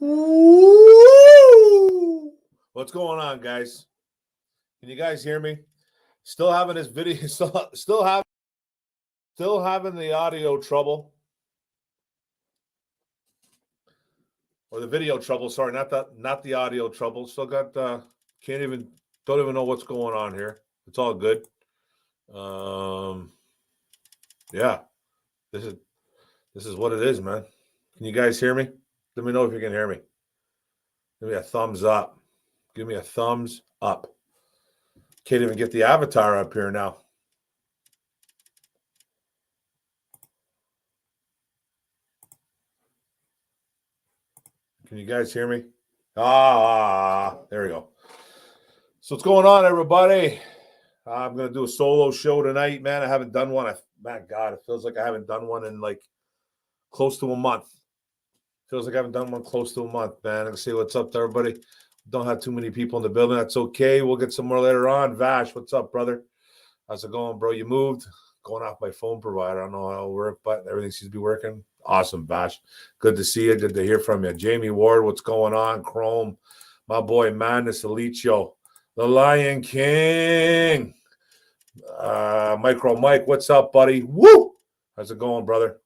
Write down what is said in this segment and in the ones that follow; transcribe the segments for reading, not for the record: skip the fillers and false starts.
Woo! What's going on, guys? Can you guys hear me? Still having this video, still having the audio trouble. Or the video trouble, sorry, not the audio trouble. Still got don't even know what's going on here. It's all good. Yeah. This is what it is, man. Can you guys hear me? Let me know if you can hear me. Give me a thumbs up. Give me a thumbs up. Can't even get the avatar up here now. Can you guys hear me? There we go. So what's going on, everybody? I'm going to do a solo show tonight, man. I haven't done one. My God, it feels like I haven't done one in like close to a month. Feels like I haven't done one close to a month, man. Let's see what's up to everybody. Don't have too many people in the building. That's okay. We'll get some more later on. Vash, what's up, brother? How's it going, bro? You moved? Going off my phone provider. I don't know how it'll work, but everything seems to be working. Awesome, Vash. Good to see you. Good to hear from you. Jamie Ward, what's going on? Chrome, my boy, Madness Alicio, the Lion King. Micro Mike, what's up, buddy? Woo! How's it going, brother?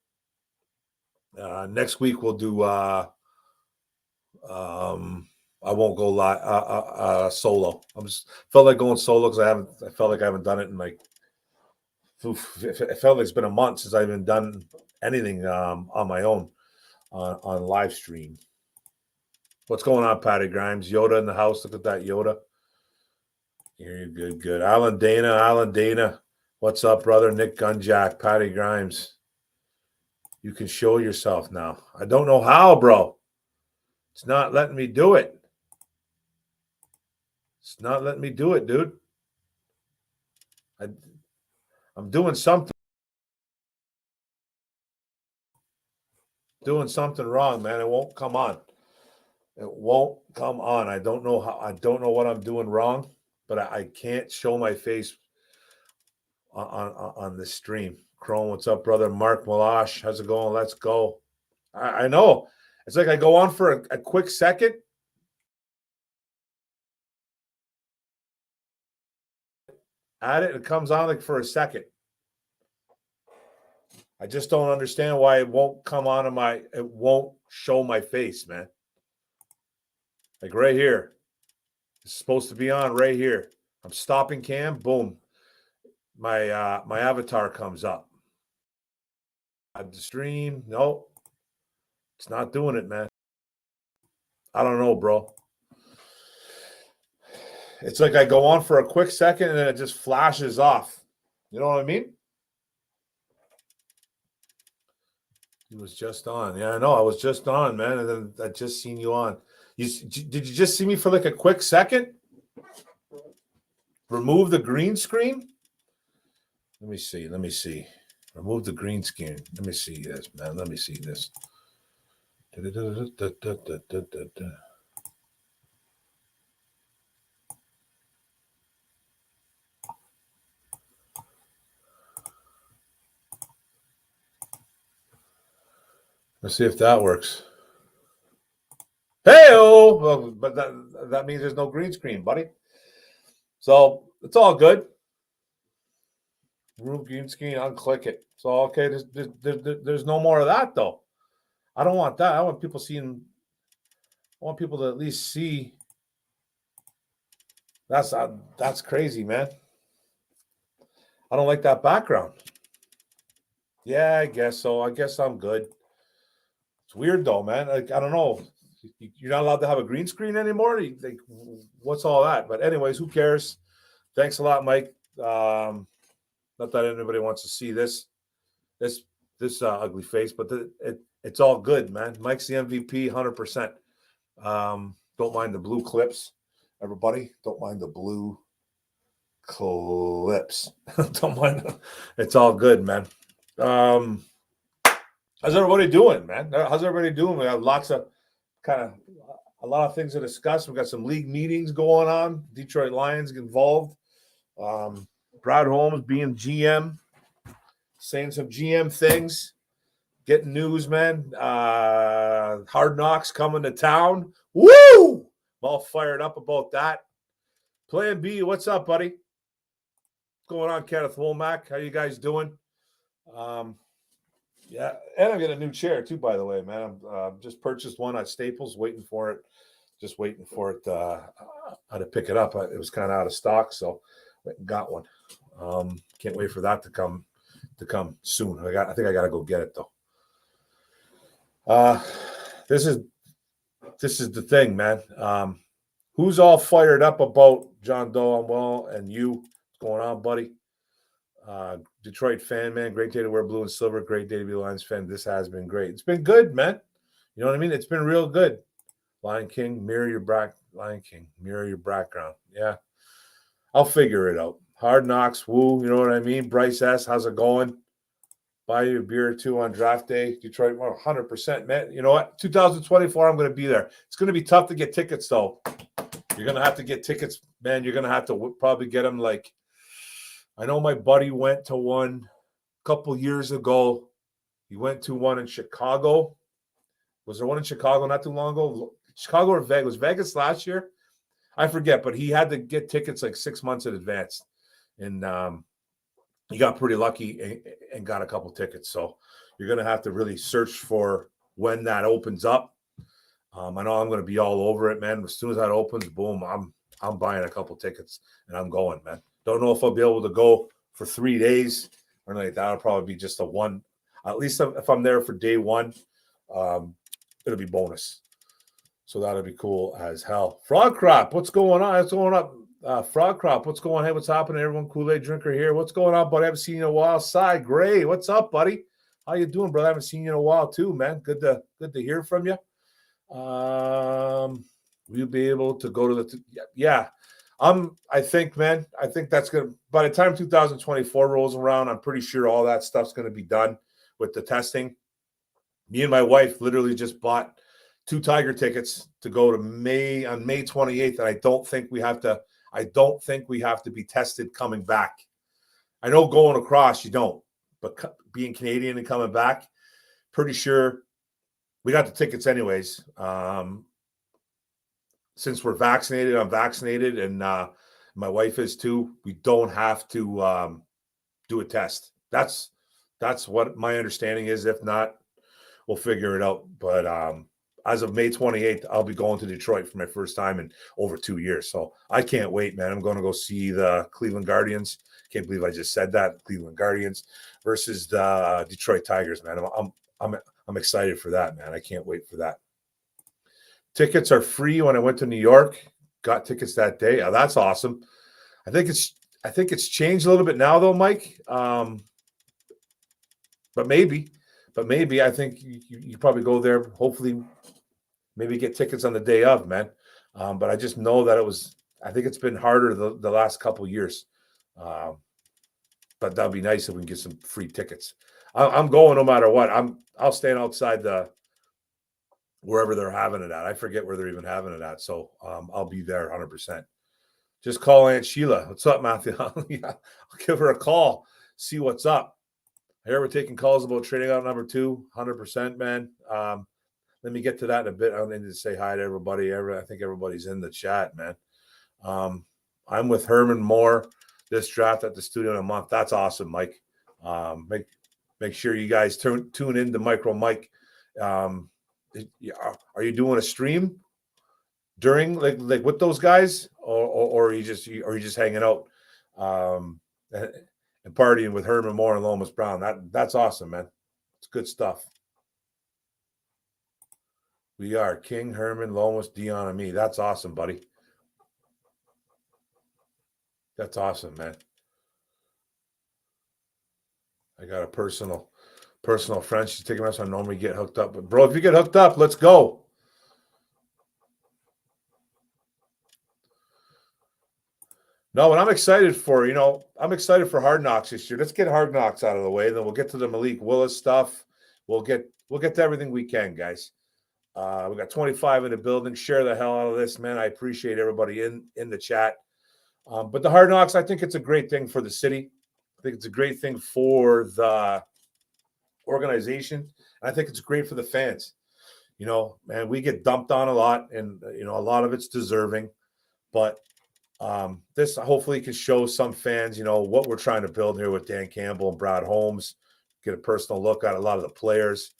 Next week we'll do I won't go live solo. Felt like going solo because I felt like I haven't done it in like it felt like it's been a month since I've even done anything on my own on live stream. What's going on, Patty Grimes? Yoda in the house. Look at that, Yoda. You're good. Alan Dana. What's up, brother? Nick Gunjack, Patty Grimes. You can show yourself now. I don't know how, bro. It's not letting me do it. It's not letting me do it, dude. I'm doing something. Doing something wrong, man. It won't come on. It won't come on. I don't know how. I don't know what I'm doing wrong, but I can't show my face on the stream. Chrome, what's up, brother? Mark Malash, how's it going? Let's go. I know. It's like I go on for a quick second. At it, it comes on like for a second. I just don't understand why it won't come on it won't show my face, man. Like right here. It's supposed to be on right here. I'm stopping cam, boom. My avatar comes up. The stream, no. It's not doing it, man. I don't know, bro. It's like I go on for a quick second and then it just flashes off. You know what I mean? He was just on. Yeah, I know. I was just on, man. And then I just seen you on. Did you just see me for like a quick second? Remove the green screen? Let me see. Remove the green screen. Let me see this, man. Let me see this. Let's see if that works. Hey-oh! Well, but that means there's no green screen, buddy. So it's all good. Remove green screen, unclick it. So okay, there's no more of that though. I don't want that. I want people seeing. I want people to at least see. That's crazy, man. I don't like that background. Yeah, I guess so. I guess I'm good. It's weird though, man. Like I don't know. You're not allowed to have a green screen anymore. Like, what's all that? But anyways, who cares? Thanks a lot, Mike. Not that anybody wants to see this ugly face, but it's all good, man. Mike's the MVP, 100%. Don't mind the blue clips, everybody. Don't mind the blue clips. Don't mind them. It's all good, man. How's everybody doing, man? How's everybody doing? We have a lot of things to discuss. We've got some league meetings going on. Detroit Lions involved. Brad Holmes being GM, saying some GM things, getting news, man. Hard Knocks coming to town. Woo! I'm all fired up about that. Plan B, what's up, buddy? What's going on, Kenneth Womack? How you guys doing? Yeah, and I'm getting a new chair too, by the way, man. I'm just purchased one at Staples, waiting for it. Just waiting for it to pick it up. It was kind of out of stock, so got one. Can't wait for that to come soon. I think I got to go get it though. This is the thing, man. Who's all fired up about John Doe and Well and you? What's going on, buddy? Detroit fan, man. Great day to wear blue and silver. Great day to be a Lions fan. This has been great. It's been good, man. You know what I mean? It's been real good. Lion King, mirror your background. Yeah. I'll figure it out. Hard Knocks, woo. You know what I mean? Bryce S., how's it going? Buy you a beer or two on draft day. Detroit, 100%, man. You know what? 2024, I'm going to be there. It's going to be tough to get tickets, though. You're going to have to get tickets, man. You're going to have to probably get them like, I know my buddy went to one a couple years ago. He went to one in Chicago. Was there one in Chicago not too long ago? Chicago or Vegas? Was Vegas last year? I forget, but he had to get tickets like 6 months in advance. And he got pretty lucky and got a couple tickets. So you're going to have to really search for when that opens up. I know I'm going to be all over it, man. As soon as that opens, boom, I'm buying a couple tickets and I'm going, man. Don't know if I'll be able to go for 3 days or anything like that. It'll probably be just a one. At least if I'm there for day one, it'll be bonus. So that'll be cool as hell. Frog Crop, what's going on? What's going up? Frog Crop, what's going on? Hey, what's happening? Everyone, Kool-Aid drinker here. What's going on, buddy? I haven't seen you in a while. Cy Gray, what's up, buddy? How you doing, brother? I haven't seen you in a while too, man. Good to hear from you. Will you be able to go to the yeah. I think, man, I think that's gonna by the time 2024 rolls around, I'm pretty sure all that stuff's gonna be done with the testing. Me and my wife literally just bought 2 Tiger tickets to go to May 28th, and I don't think we have to be tested coming back. I know going across you don't, but being Canadian and coming back, pretty sure we got the tickets anyways. Since we're vaccinated, I'm vaccinated, and my wife is too. We don't have to do a test. That's what my understanding is. If not, we'll figure it out. But as of May 28th, I'll be going to Detroit for my first time in over 2 years. So I can't wait, man. I'm going to go see the Cleveland Guardians. Can't believe I just said that. Cleveland Guardians versus the Detroit Tigers, man. I'm excited for that, man. I can't wait for that. Tickets are free when I went to New York. Got tickets that day. Oh, that's awesome. I think it's changed a little bit now, though, Mike. But maybe I think you probably go there. Hopefully, maybe get tickets on the day of, man. But I just know that I think it's been harder the last couple years. But that'd be nice if we can get some free tickets. I'm going no matter what. I'll stand outside wherever they're having it at. I forget where they're even having it at. So I'll be there 100%. Just call Aunt Sheila. What's up, Matthew? Yeah, I'll give her a call. See what's up. I hear we're taking calls about trading out number 2, 100%, man. Let me get to that in a bit. I need to say hi to everybody. I think everybody's in the chat, man. I'm with Herman Moore this draft at the studio in a month. That's awesome, Mike. Make sure you guys tune in to Micro Mike. Are you doing a stream during like with those guys, or are you just hanging out and partying with Herman Moore and Lomas Brown? That's awesome, man. It's good stuff. We are King, Herman, Lomas, Dion, and me. That's awesome, buddy. That's awesome, man. I got a personal friend. She's taking us. I normally get hooked up, but bro, if you get hooked up, let's go. No, and I'm excited for Hard Knocks this year. Let's get Hard Knocks out of the way. Then we'll get to the Malik Willis stuff. We'll get to everything we can, guys. We got 25 in the building. Share the hell out of this, man. I appreciate everybody in the chat. But the Hard Knocks, I think it's a great thing for the city. I think it's a great thing for the organization. And I think it's great for the fans. man, we get dumped on a lot, and a lot of it's deserving, but this hopefully can show some fans, what we're trying to build here with Dan Campbell and Brad Holmes. Get a personal look at a lot of the players,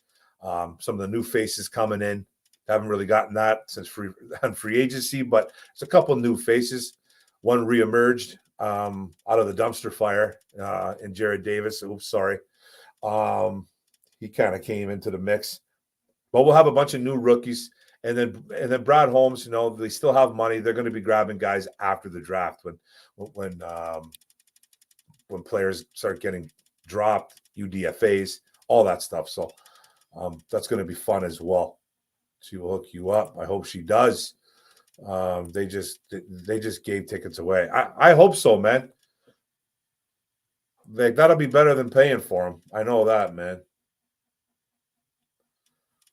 some of the new faces coming in. Haven't really gotten that since free agency, but it's a couple new faces. One reemerged out of the dumpster fire in Jared Davis. Oops, sorry. He kind of came into the mix, but we'll have a bunch of new rookies. And then Brad Holmes, they still have money. They're going to be grabbing guys after the draft when players start getting dropped, UDFAs, all that stuff. So that's going to be fun as well. She will hook you up. I hope she does. They just gave tickets away. I hope so, man. That'll be better than paying for them. I know that, man.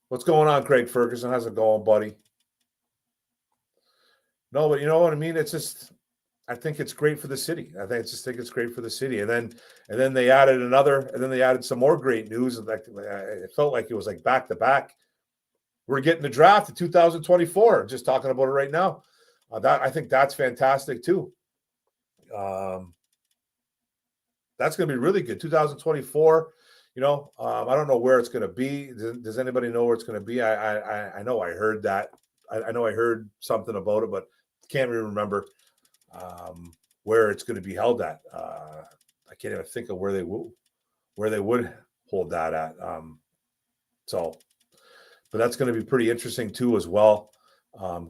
What's going on, Craig Ferguson? How's it going, buddy? No, but you know what I mean? It's just, I think it's great for the city. I think it's great for the city. And then they added some more great news. It felt like it was like back to back. We're getting the draft in 2024. Just talking about it right now. I think that's fantastic too. That's going to be really good. 2024. I don't know where it's going to be. Does anybody know where it's going to be? I know I heard that. I know I heard something about it, but can't really remember where it's going to be held at. I can't even think of where they would hold that at. But that's going to be pretty interesting too, as well.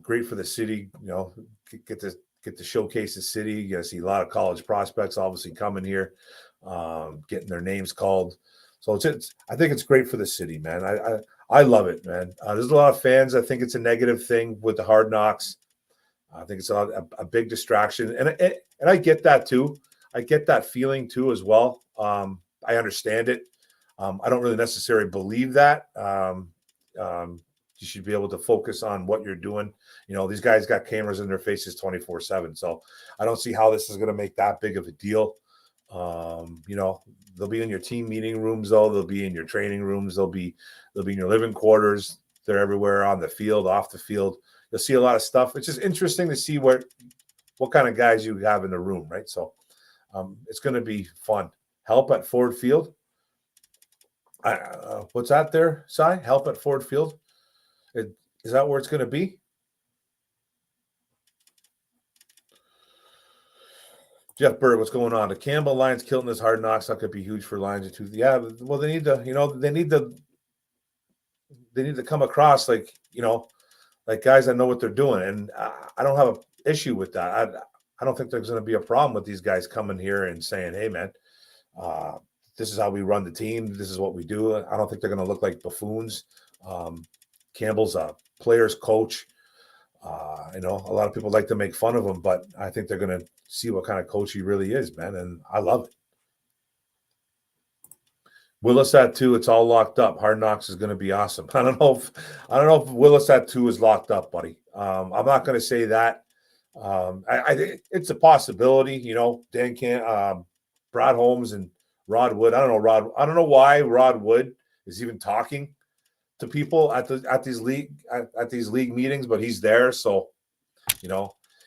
Great for the city. Get to showcase the city. You're going to see a lot of college prospects obviously coming here, getting their names called. So I think it's great for the city, man. I love it, man. There's a lot of fans. I think it's a negative thing with the Hard Knocks. I think it's a big distraction, and I get that too. I get that feeling too as well. I understand it. I don't really necessarily believe that. You should be able to focus on what you're doing. These guys got cameras in their faces 24/7, so I don't see how this is going to make that big of a deal. They'll be in your team meeting rooms, though. They'll be in your training rooms. They'll be in your living quarters. They're everywhere, on the field, off the field. You'll see a lot of stuff. It's just interesting to see what kind of guys you have in the room, right? So it's going to be fun. Help at Ford Field. What's that there, Cy? Help at Ford Field. Is that where it's going to be? Jeff Bird, what's going on? The Campbell Lions killing this Hard Knocks. That could be huge for Lions too. Yeah, well, they need to, they need to come across like guys that know what they're doing, and I don't have an issue with that. I don't think there's going to be a problem with these guys coming here and saying, "Hey, man, this is how we run the team. This is what we do." I don't think they're going to look like buffoons. Campbell's a player's coach. A lot of people like to make fun of him, but I think they're going to see what kind of coach he really is, man, and I love it. Willis at 2, it's all locked up. Hard Knocks is going to be awesome. I don't know if Willis at 2 is locked up, buddy. I'm not going to say that. It's a possibility. Dan Brad Holmes and Rod Wood. I don't know why Rod Wood is even talking to people at these league meetings, but he's there. So,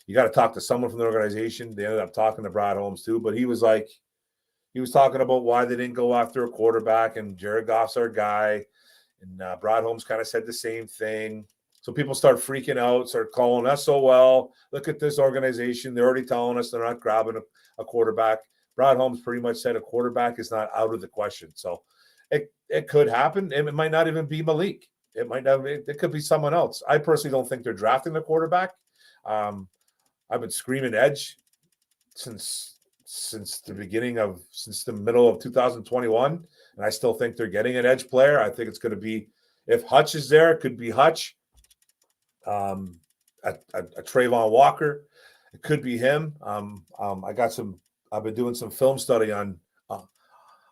you got to talk to someone from the organization. They ended up talking to Brad Holmes too, but he was talking about why they didn't go after a quarterback, and Jared Goff's our guy. And Brad Holmes kind of said the same thing. So people start freaking out, start calling us, "Oh, well, look at this organization. They're already telling us they're not grabbing a quarterback." Brad Holmes pretty much said a quarterback is not out of the question. So it could happen. It might not even be Malik. It could be someone else. I personally don't think they're drafting the quarterback. I've been screaming edge since the middle of 2021, and I still think they're getting an edge player. I think it's going to be, if Hutch is there, it could be Hutch. A Trayvon Walker, it could be him. I've been doing some film study on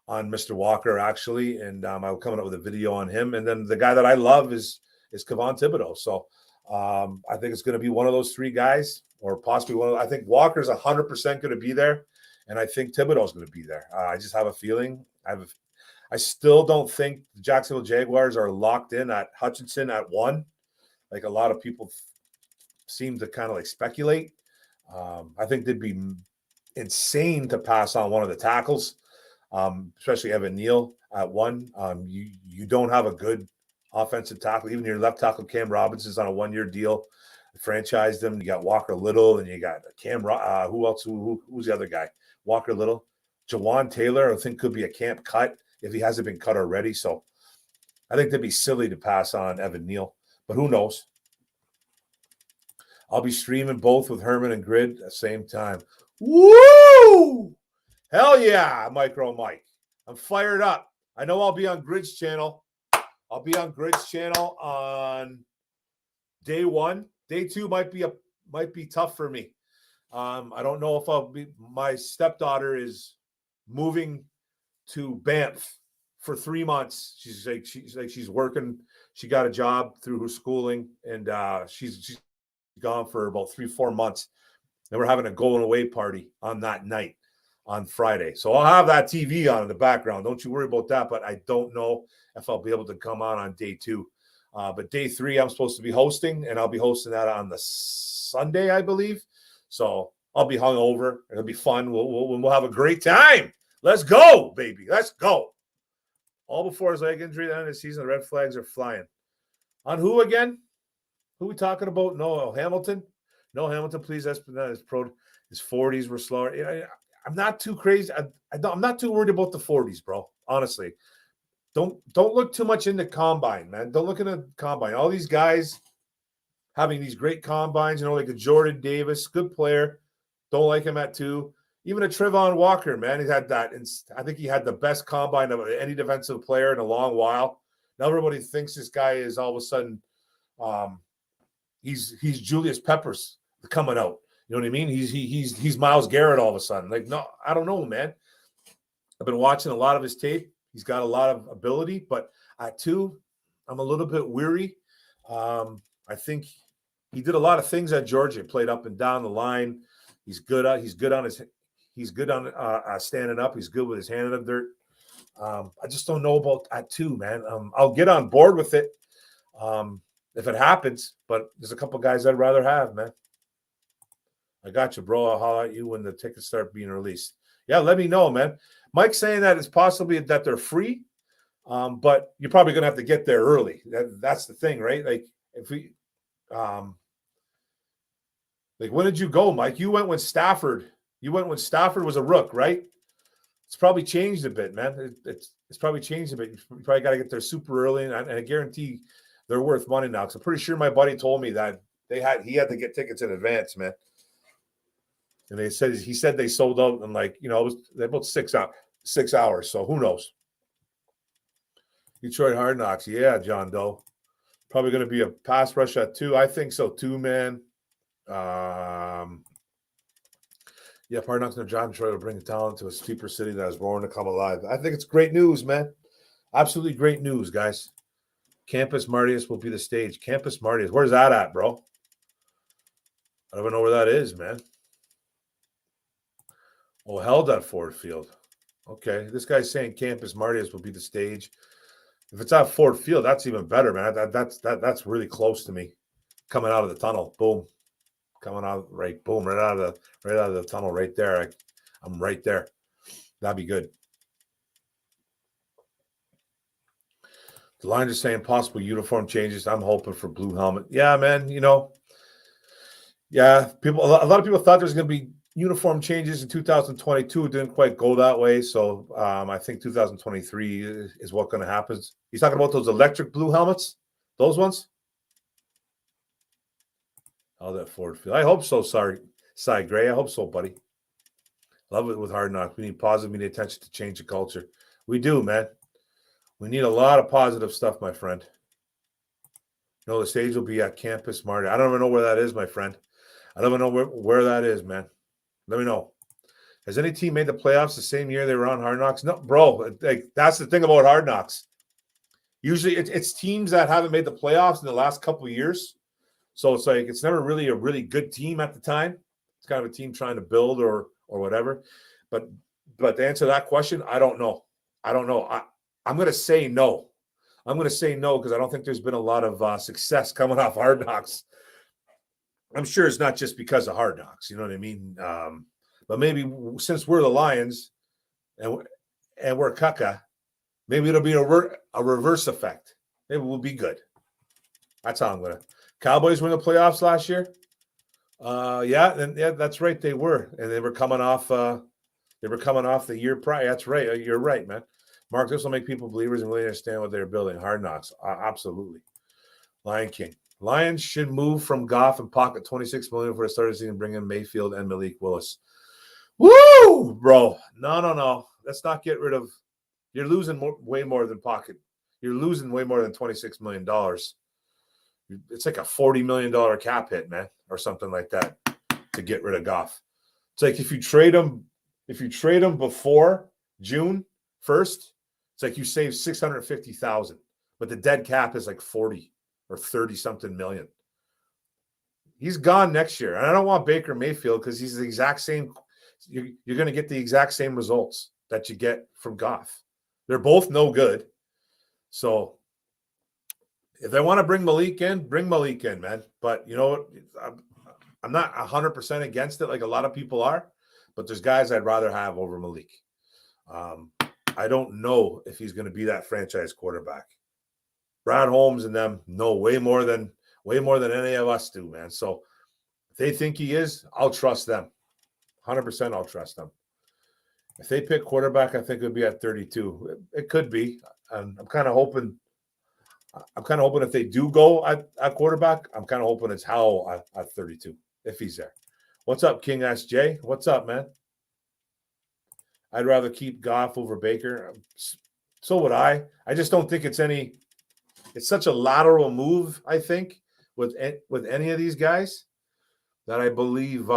Mr. Walker, actually, and I'm coming up with a video on him. And then the guy that I love is Kevon Thibodeau. So I think it's going to be one of those three guys, or possibly one. I think Walker's 100% going to be there, and I think Thibodeau's going to be there. I just have a feeling. I I still don't think the Jacksonville Jaguars are locked in at Hutchinson at 1, like a lot of people seem to kind of like speculate. I think they'd be insane to pass on one of the tackles, especially Evan Neal at 1. You don't have a good offensive tackle. Even your left tackle, Cam Robinson's on a 1-year deal. Franchised them. You got Walker Little, and you got who else? Who's the other guy? Walker Little. Jawan Taylor, I think, could be a camp cut if he hasn't been cut already. So I think they'd be silly to pass on Evan Neal, but who knows? I'll be streaming both with Herman and Grid at the same time. Woo! Hell yeah, Micro Mike. I'm fired up. I know I'll be on Grid's channel. I'll be on Grid's channel on day 1. Day 2 might be tough for me. I don't know if I'll be. My stepdaughter is moving to Banff for 3 months. She's working. She got a job through her schooling, and she's gone for about 3-4 months. And we're having a going away party on that night on Friday. So I'll have that TV on in the background. Don't you worry about that. But I don't know if I'll be able to come on day 2. But day 3, I'm supposed to be hosting, and I'll be hosting that on the Sunday, I believe. So I'll be hungover. It'll be fun. We'll have a great time. Let's go, baby. Let's go. All before his leg injury at the end of the season, the red flags are flying. On who again? Who are we talking about? No, Hamilton? No, Hamilton, please. His 40s were slower. I'm not too crazy. I'm not too worried about the 40s, bro. Honestly. Don't look too much into combine, man. Don't look into combine. All these guys having these great combines, like a Jordan Davis, good player. Don't like him at 2. Even a Trevon Walker, man. He had that. I think he had the best combine of any defensive player in a long while. Now everybody thinks this guy is all of a sudden he's Julius Peppers coming out. You know what I mean? He's Myles Garrett all of a sudden. Like, no, I don't know, man. I've been watching a lot of his tape. He's got a lot of ability, but at 2, I'm a little bit weary. I think he did a lot of things at Georgia. Played up and down the line. He's good on standing up. He's good with his hand in the dirt. I just don't know about at 2, man. I'll get on board with it if it happens, but there's a couple guys I'd rather have, man. I got you, bro. I'll holler at you when the tickets start being released. Yeah, let me know, man. Mike's saying that it's possibly that they're free, but you're probably going to have to get there early. That's the thing, right? Like, if we when did you go, Mike? You went when Stafford was a rook, right? It's probably changed a bit, man. It's probably changed a bit. You probably got to get there super early, and I guarantee they're worth money now. Because I'm pretty sure my buddy told me that he had to get tickets in advance, man. And he said they sold out in it was about 6 hours. So who knows? Detroit Hard Knocks, yeah, John Doe. Probably going to be a pass rush at 2. I think so too, man. Yeah, Hard Knocks and John Detroit will bring the talent to a sleeper city that is roaring to come alive. I think it's great news, man. Absolutely great news, guys. Campus Martius will be the stage. Campus Martius, where's that at, bro? I don't even know where that is, man. Oh, held at Ford Field. Okay, this guy's saying Campus Martius will be the stage. If it's at Ford Field, that's even better, man. That's really close to me. Coming out of the tunnel, boom. Coming out right, boom, right out of the tunnel, right there. I'm right there. That'd be good. The line is saying possible uniform changes. I'm hoping for blue helmet. Yeah, man. Yeah, a lot of people thought there's going to be uniform changes in 2022. It didn't quite go that way. So I think 2023 is what's going to happen. He's talking about those electric blue helmets, those ones. Oh, that Ford Field. I hope so. Sorry, Cy Gray. I hope so, buddy. Love it with Hard Knocks. We need positive media attention to change the culture. We do, man. We need a lot of positive stuff, my friend. The stage will be at Campus Marty. I don't even know where that is, my friend. I don't even know where that is, man. Let me know. Has any team made the playoffs the same year they were on Hard Knocks? No, bro. That's the thing about Hard Knocks. Usually it's teams that haven't made the playoffs in the last couple of years. So it's never really a really good team at the time. It's kind of a team trying to build or whatever. But to answer that question, I don't know. I'm going to say no. I'm going to say no because I don't think there's been a lot of success coming off Hard Knocks. I'm sure it's not just because of Hard Knocks. You know what I mean? But maybe since we're the Lions and we're Cucka, maybe it'll be a reverse effect. Maybe we'll be good. That's how I'm going to. Cowboys were in the playoffs last year. Yeah, that's right. They were, and they were coming off. They were coming off the year prior. That's right. You're right, man. Mark, this will make people believers and really understand what they're building. Hard Knocks, absolutely. Lion King. Lions should move from Goff and pocket $26 million for the start of the season, bring in Mayfield and Malik Willis. Woo, bro! No. Let's not get rid of. You're losing way more than pocket. You're losing way more than $26 million. It's like a $40 million cap hit, man, or something like that to get rid of Goff. It's like if you trade him before June 1st, it's like you save $650,000, but the dead cap is like 40 or 30 something million. He's gone next year, and I don't want Baker Mayfield because he's the exact same. You're going to get the exact same results that you get from Goff. They're both no good. So if they want to bring Malik in, man. But you know what? I'm not 100% against it like a lot of people are, but there's guys I'd rather have over Malik. I don't know if he's going to be that franchise quarterback. Brad Holmes and them know way more than any of us do, man. So if they think he is, I'll trust them. 100% I'll trust them. If they pick quarterback, I think it would be at 32. It could be. I'm kind of hoping if they do go at quarterback, I'm kind of hoping it's Howell at 32 if he's there. What's up, King SJ? What's up, man? I'd rather keep Goff over Baker. So would I. I just don't think it's such a lateral move, I think, with any of these guys that I believe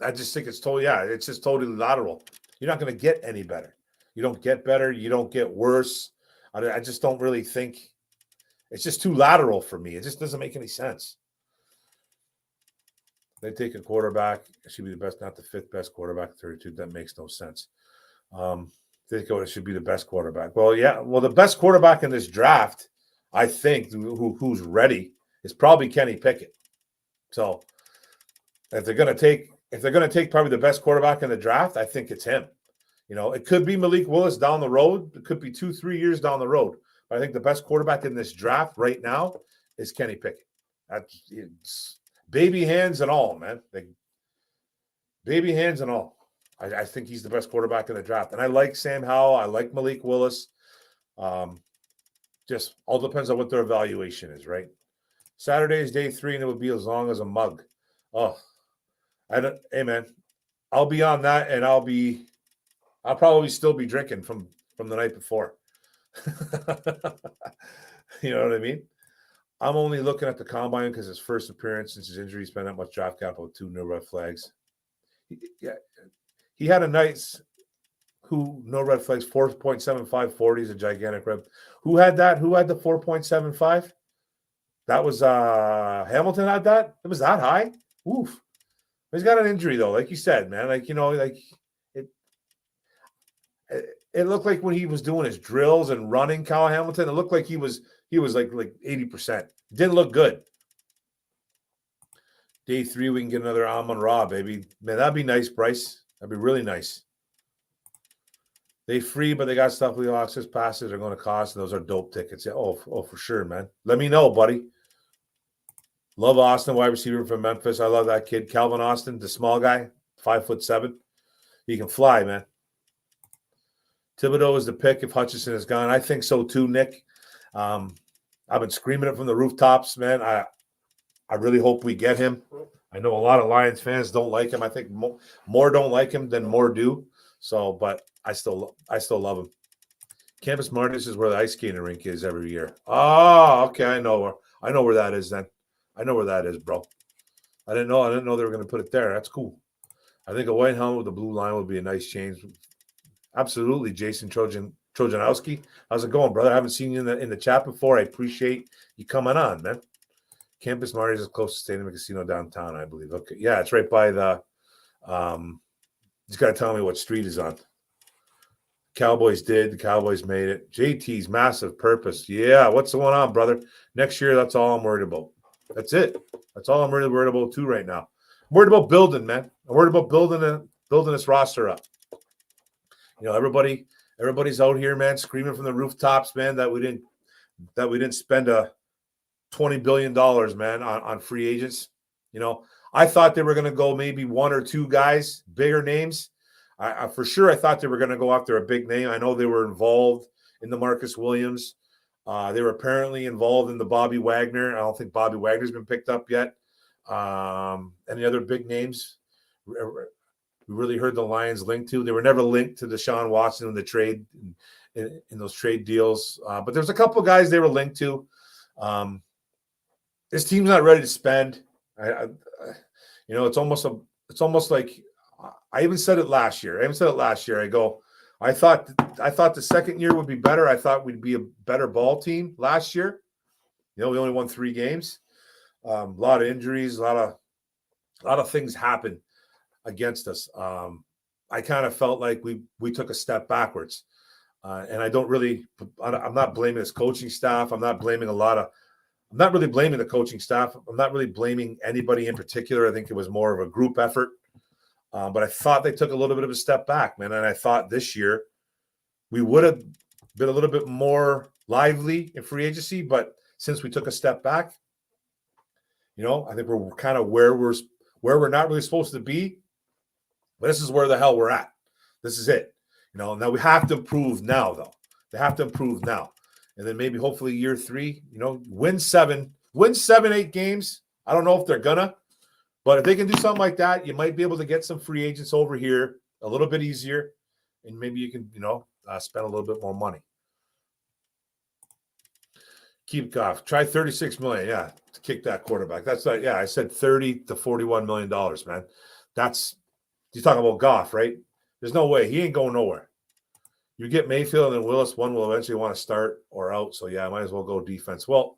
I just think it's just totally lateral. You're not going to get any better. You don't get better. You don't get worse. I just don't really think it's just too lateral for me. It just doesn't make any sense. They take a quarterback. It should be the best, not the fifth best quarterback, 32. That makes no sense. They go, it should be the best quarterback. Well, yeah. Well, the best quarterback in this draft, I think, who's ready, is probably Kenny Pickett. So if they're going to take probably the best quarterback in the draft, I think it's him. You know, it could be Malik Willis down the road. It could be 2-3 years down the road. But I think the best quarterback in this draft right now is Kenny Pickett. It's baby hands and all, man. Baby hands and all. I think he's the best quarterback in the draft. And I like Sam Howell. I like Malik Willis. Just all depends on what their evaluation is, right? Saturday is day 3, and it would be as long as a mug. Oh, hey, man, I'll be on that, and I'll probably still be drinking from the night before. You know what I mean? I'm only looking at the combine because his first appearance since his injury, spent that much draft capital with 2 no red flags. He had a nice no red flags, 4.75 40 is a gigantic rib. Who had that? Who had the 4.75? That was Hamilton had that? It was that high? Oof. He's got an injury though, like you said, man. Like, you know, like it looked like when he was doing his drills and running, Kyle Hamilton, it looked like he was like 80%. Didn't look good. Day 3, we can get another Amon-Ra, baby. Man, that'd be nice, Bryce. That'd be really nice. They free, but they got stuff with access passes are going to cost. And those are dope tickets. Yeah, oh, for sure, man. Let me know, buddy. Love Austin, wide receiver from Memphis. I love that kid. Calvin Austin, the small guy, 5'7". He can fly, man. Thibodeau is the pick if Hutchinson is gone. I think so too, Nick. I've been screaming it from the rooftops, man. I really hope we get him. I know a lot of Lions fans don't like him. I think more don't like him than more do. So, but I still love him. Campus Martis is where the ice skating rink is every year. Oh, okay. I know where that is then. I know where that is, bro. I didn't know they were going to put it there. That's cool. I think a white helmet with a blue line would be a nice change. Absolutely, Jason Trojanowski. How's it going, brother? I haven't seen you in the chat before. I appreciate you coming on, man. Campus Martis is close to Stadium and Casino downtown, I believe. Okay, yeah, it's right by the. Just got to tell me what street is on. Cowboys did. The Cowboys made it. JT's massive purpose. Yeah, what's going on, brother? Next year, that's all I'm worried about. That's it. That's all I'm really worried about too right now. I'm worried about building, man. I'm worried about building this roster up. You know, everybody's out here, man, screaming from the rooftops, man, that we didn't spend $20 billion, man, on free agents. You know, I thought they were going to go maybe one or two guys, bigger names. I for sure I thought they were going to go after a big name. I know they were involved in the Marcus Williams. They were apparently involved in the Bobby Wagner. I don't think Bobby Wagner's been picked up yet. Any other big names we really heard the Lions linked to? They were never linked to Deshaun Watson in the trade in those trade deals. But there's a couple guys they were linked to. This team's not ready to spend. You know, it's almost like I even said it last year. I go, I thought the second year would be better. I thought we'd be a better ball team last year. You know, we only won 3 games. A lot of injuries, a lot of things happened against us. I kind of felt like we took a step backwards. And I'm not blaming this coaching staff. I'm not really blaming the coaching staff. I'm not really blaming anybody in particular. I think it was more of a group effort. But I thought they took a little bit of a step back, man. And I thought this year we would have been a little bit more lively in free agency. But since we took a step back, you know, I think we're kind of where we're not really supposed to be. But this is where the hell we're at. This is it. You know, now we have to improve now, though. They have to improve now. And then maybe hopefully year 3, you know, win 7, 8 games. I don't know if they're gonna. But if they can do something like that, you might be able to get some free agents over here a little bit easier, and maybe you can, you know, spend a little bit more money. Keep Goff. Try $36 million, yeah, to kick that quarterback. That's like, yeah, I said $30 to $41 million, man. That's you're talking about Goff, right? There's no way he ain't going nowhere. You get Mayfield and then Willis. One will eventually want to start or out. So yeah, I might as well go defense. Well,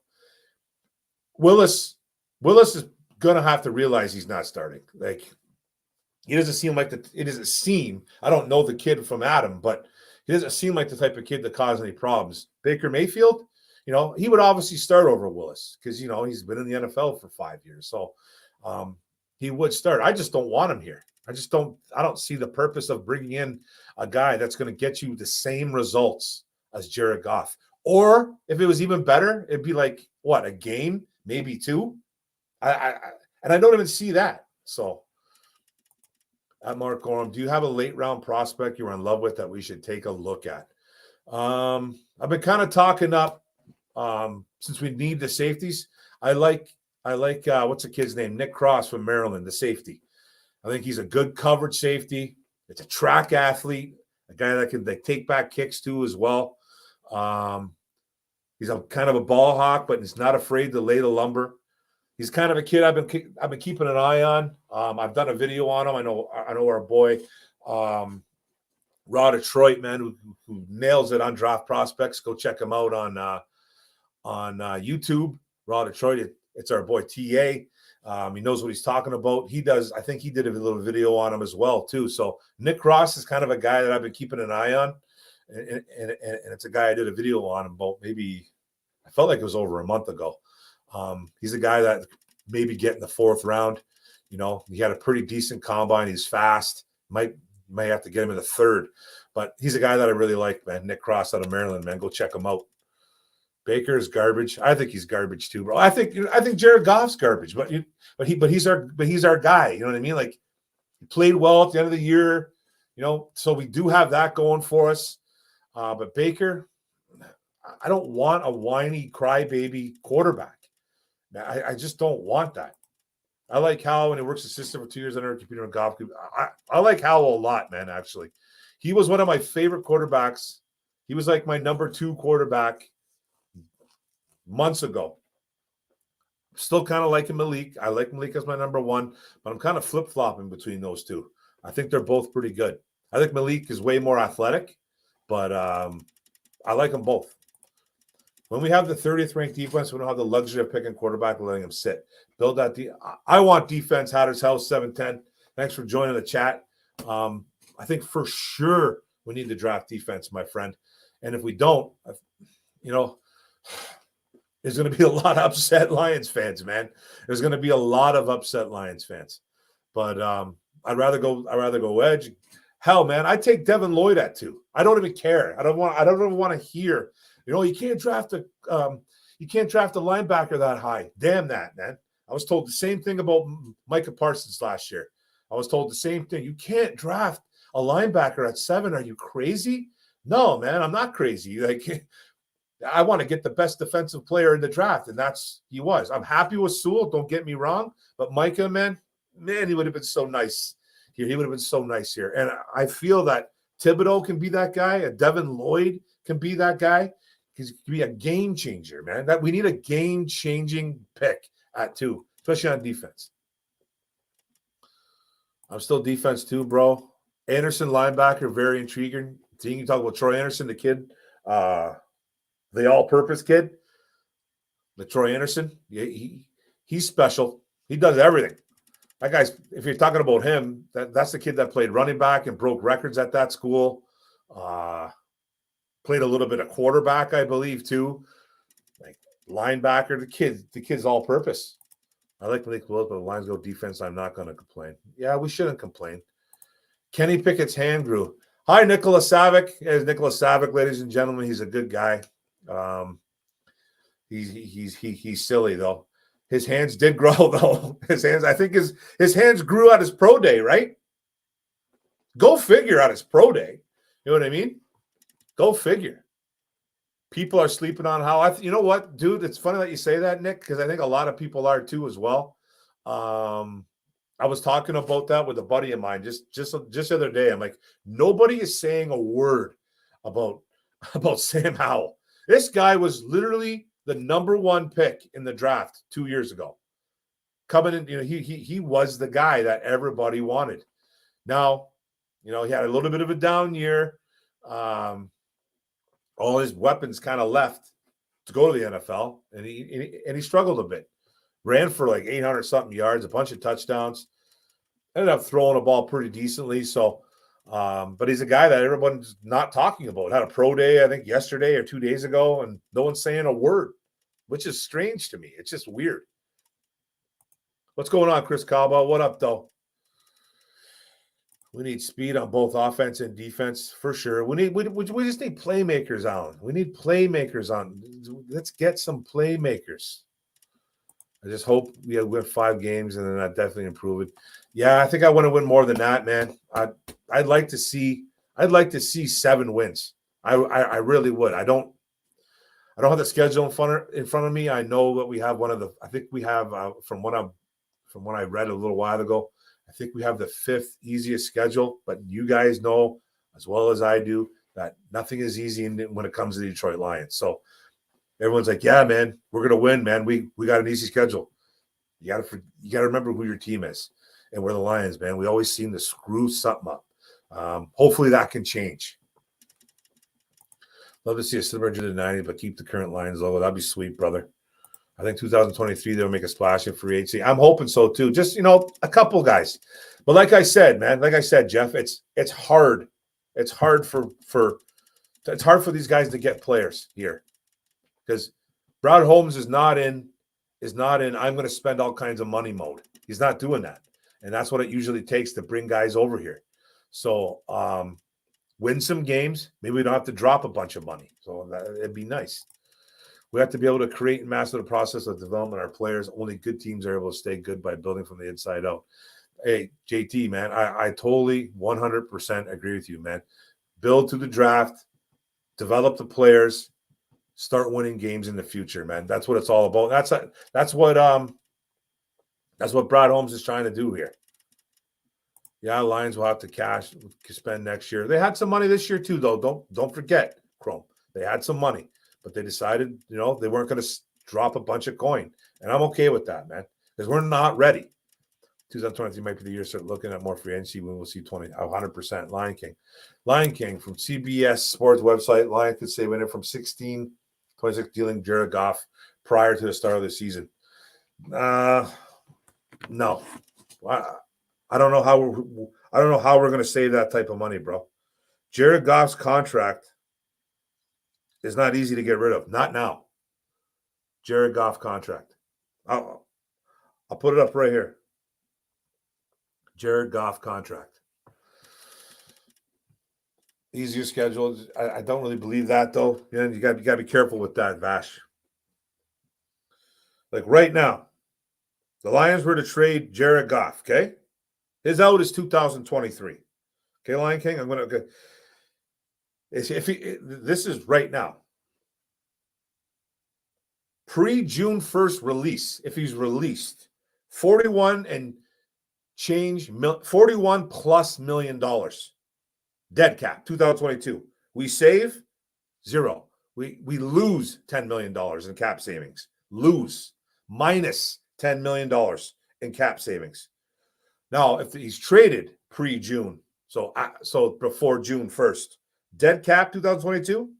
Willis is gonna have to realize he's not starting. Like, he doesn't seem like I don't know the kid from Adam, but he doesn't seem like the type of kid that cause any problems. Baker Mayfield, you know, he would obviously start over Willis because, you know, he's been in the NFL for 5 years. So he would start. I just don't want him here. I don't see the purpose of bringing in a guy that's going to get you the same results as Jared Goff. Or if it was even better, it'd be like, what, a game, maybe 2? And I don't even see that. So, at Mark Orem, do you have a late round prospect you're in love with that we should take a look at? I've been kind of talking up since we need the safeties. I like what's the kid's name? Nick Cross from Maryland, the safety. I think he's a good coverage safety. It's a track athlete, a guy that can take back kicks too as well. He's a kind of a ball hawk, but he's not afraid to lay the lumber. He's kind of a kid I've been keeping an eye on. I've done a video on him. I know our boy Raw Detroit, man, who nails it on Draft Prospects. Go check him out on YouTube. Raw Detroit. It's our boy TA. He knows what he's talking about. He does. I think he did a little video on him as well too. So Nick Ross is kind of a guy that I've been keeping an eye on, and it's a guy I did a video on about maybe I felt like it was over a month ago. He's a guy that maybe get in the 4th round. You know, he had a pretty decent combine. He's fast. Might have to get him in the 3rd, but he's a guy that I really like, man. Nick Cross out of Maryland, man. Go check him out. Baker is garbage. I think he's garbage too, bro. I think Jared Goff's garbage, but he's our guy. You know what I mean? Like, he played well at the end of the year, you know. So we do have that going for us. But Baker, I don't want a whiny crybaby quarterback. I just don't want that. I like Howell when he works assistant for 2 years under a computer and golf. I like Howell a lot, man, actually. He was one of my favorite quarterbacks. He was like my number 2 quarterback months ago. Still kind of liking Malik. I like Malik as my number 1, but I'm kind of flip-flopping between those two. I think they're both pretty good. I think Malik is way more athletic, but I like them both. When we have the 30th ranked defense, we don't have the luxury of picking quarterback and letting him sit. Build that. I want defense. Hatter's House 710. Thanks for joining the chat. I think for sure We need to draft defense, my friend. And if we don't, there's going to be a lot of upset Lions fans, man. There's going to be a lot of upset Lions fans. But I'd rather go edge. Hell, man, I'd take Devin Lloyd at 2. I don't even care. I don't even want to hear. You can't draft a linebacker that high. Damn that, man. I was told the same thing about Micah Parsons last year. I was told the same thing. You can't draft a linebacker at 7. Are you crazy? No, man, I'm not crazy. Like, I want to get the best defensive player in the draft, and he was. I'm happy with Sewell, don't get me wrong, but Micah, man, he would have been so nice here. He would have been so nice here. And I feel that Thibodeau can be that guy. A Devin Lloyd can be that guy. He can be a game changer, man. That we need a game-changing pick at 2, especially on defense. I'm still defense too, bro. Anderson, linebacker, very intriguing. Seeing you talk about Troy Anderson, the kid, the all-purpose kid, the Troy Anderson. Yeah, he's special. He does everything. That guy's, if you're talking about him, that's the kid that played running back and broke records at that school. Played a little bit of quarterback, I believe, too. Like linebacker, the kid's all purpose. I like Malik Willis, but the Lions go defense. I'm not going to complain. Yeah, we shouldn't complain. Kenny Pickett's hand grew. Hi, Nicholas Savick. There's Nicholas Savick, ladies and gentlemen. He's a good guy. He's silly though. His hands did grow though. I think his hands grew at his pro day, right? Go figure at his pro day. You know what I mean? Go figure. People are sleeping on how you know what, dude? It's funny that you say that, Nick, because I think a lot of people are too as well. I was talking about that with a buddy of mine just the other day. I'm like, nobody is saying a word about Sam Howell. This guy was literally the number 1 pick in the draft 2 years ago. Coming in, he was the guy that everybody wanted. Now, he had a little bit of a down year. All his weapons kind of left to go to the NFL, and he struggled a bit. Ran for like 800 something yards, a bunch of touchdowns. Ended up throwing a ball pretty decently. So, but he's a guy that everyone's not talking about. Had a pro day, I think, yesterday or 2 days ago, and no one's saying a word, which is strange to me. It's just weird. What's going on, Chris Calba? What up, though? We need speed on both offense and defense for sure. We just need playmakers, Alan. We need playmakers on. Let's get some playmakers. I just hope we win 5 games and then that definitely improve it. Yeah, I think I want to win more than that, man. I'd like to see 7 wins. I really would. I don't have the schedule in front of me. I know that we have I think we have from what I read a little while ago, I think we have the 5th easiest schedule, but you guys know as well as I do that nothing is easy when it comes to the Detroit Lions. So everyone's like, yeah, man, we're going to win, man. We got an easy schedule. You got to remember who your team is. And we're the Lions, man. We always seem to screw something up. Hopefully that can change. Love to see a silver to the 90, but keep the current Lions low. That'd be sweet, brother. I think 2023 they'll make a splash in free agency. I'm hoping so too. Just a couple guys. But like I said, man, Jeff, it's hard. It's hard for these guys to get players here because Brad Holmes is not in I'm going to spend all kinds of money mode. He's not doing that, and that's what it usually takes to bring guys over here. So win some games. Maybe we don't have to drop a bunch of money. So it'd be nice. We have to be able to create and master the process of development of our players. Only good teams are able to stay good by building from the inside out. Hey, JT, man, I totally 100% agree with you, man. Build through the draft, develop the players, start winning games in the future, man. That's what it's all about. That's what Brad Holmes is trying to do here. Yeah, Lions will have to spend next year. They had some money this year too, though. Don't forget, Chrome. They had some money. But they decided, they weren't going to drop a bunch of coin. And I'm okay with that, man, because we're not ready. 2023 might be the year to start looking at more free agency when we'll see 100% Lion King. Lion King from CBS Sports website. Lion could say winner from 16-26 dealing Jared Goff prior to the start of the season. No. I don't know how we're going to save that type of money, bro. Jared Goff's contract is not easy to get rid of. Not now. Jared Goff contract. I'll put it up right here. Jared Goff contract. Easier schedule. I don't really believe that, though. You got to be careful with that, Vash. Like right now, the Lions were to trade Jared Goff, okay? His out is 2023. Okay, Lion King? I'm going to... This is right now. Pre-June 1st release, if he's released, 41 plus $1 million. Dead cap, 2022. We save zero. We lose $10 million in cap savings. Lose. Minus $10 million in cap savings. Now, if he's traded pre-June, so before June 1st, dead cap 2022,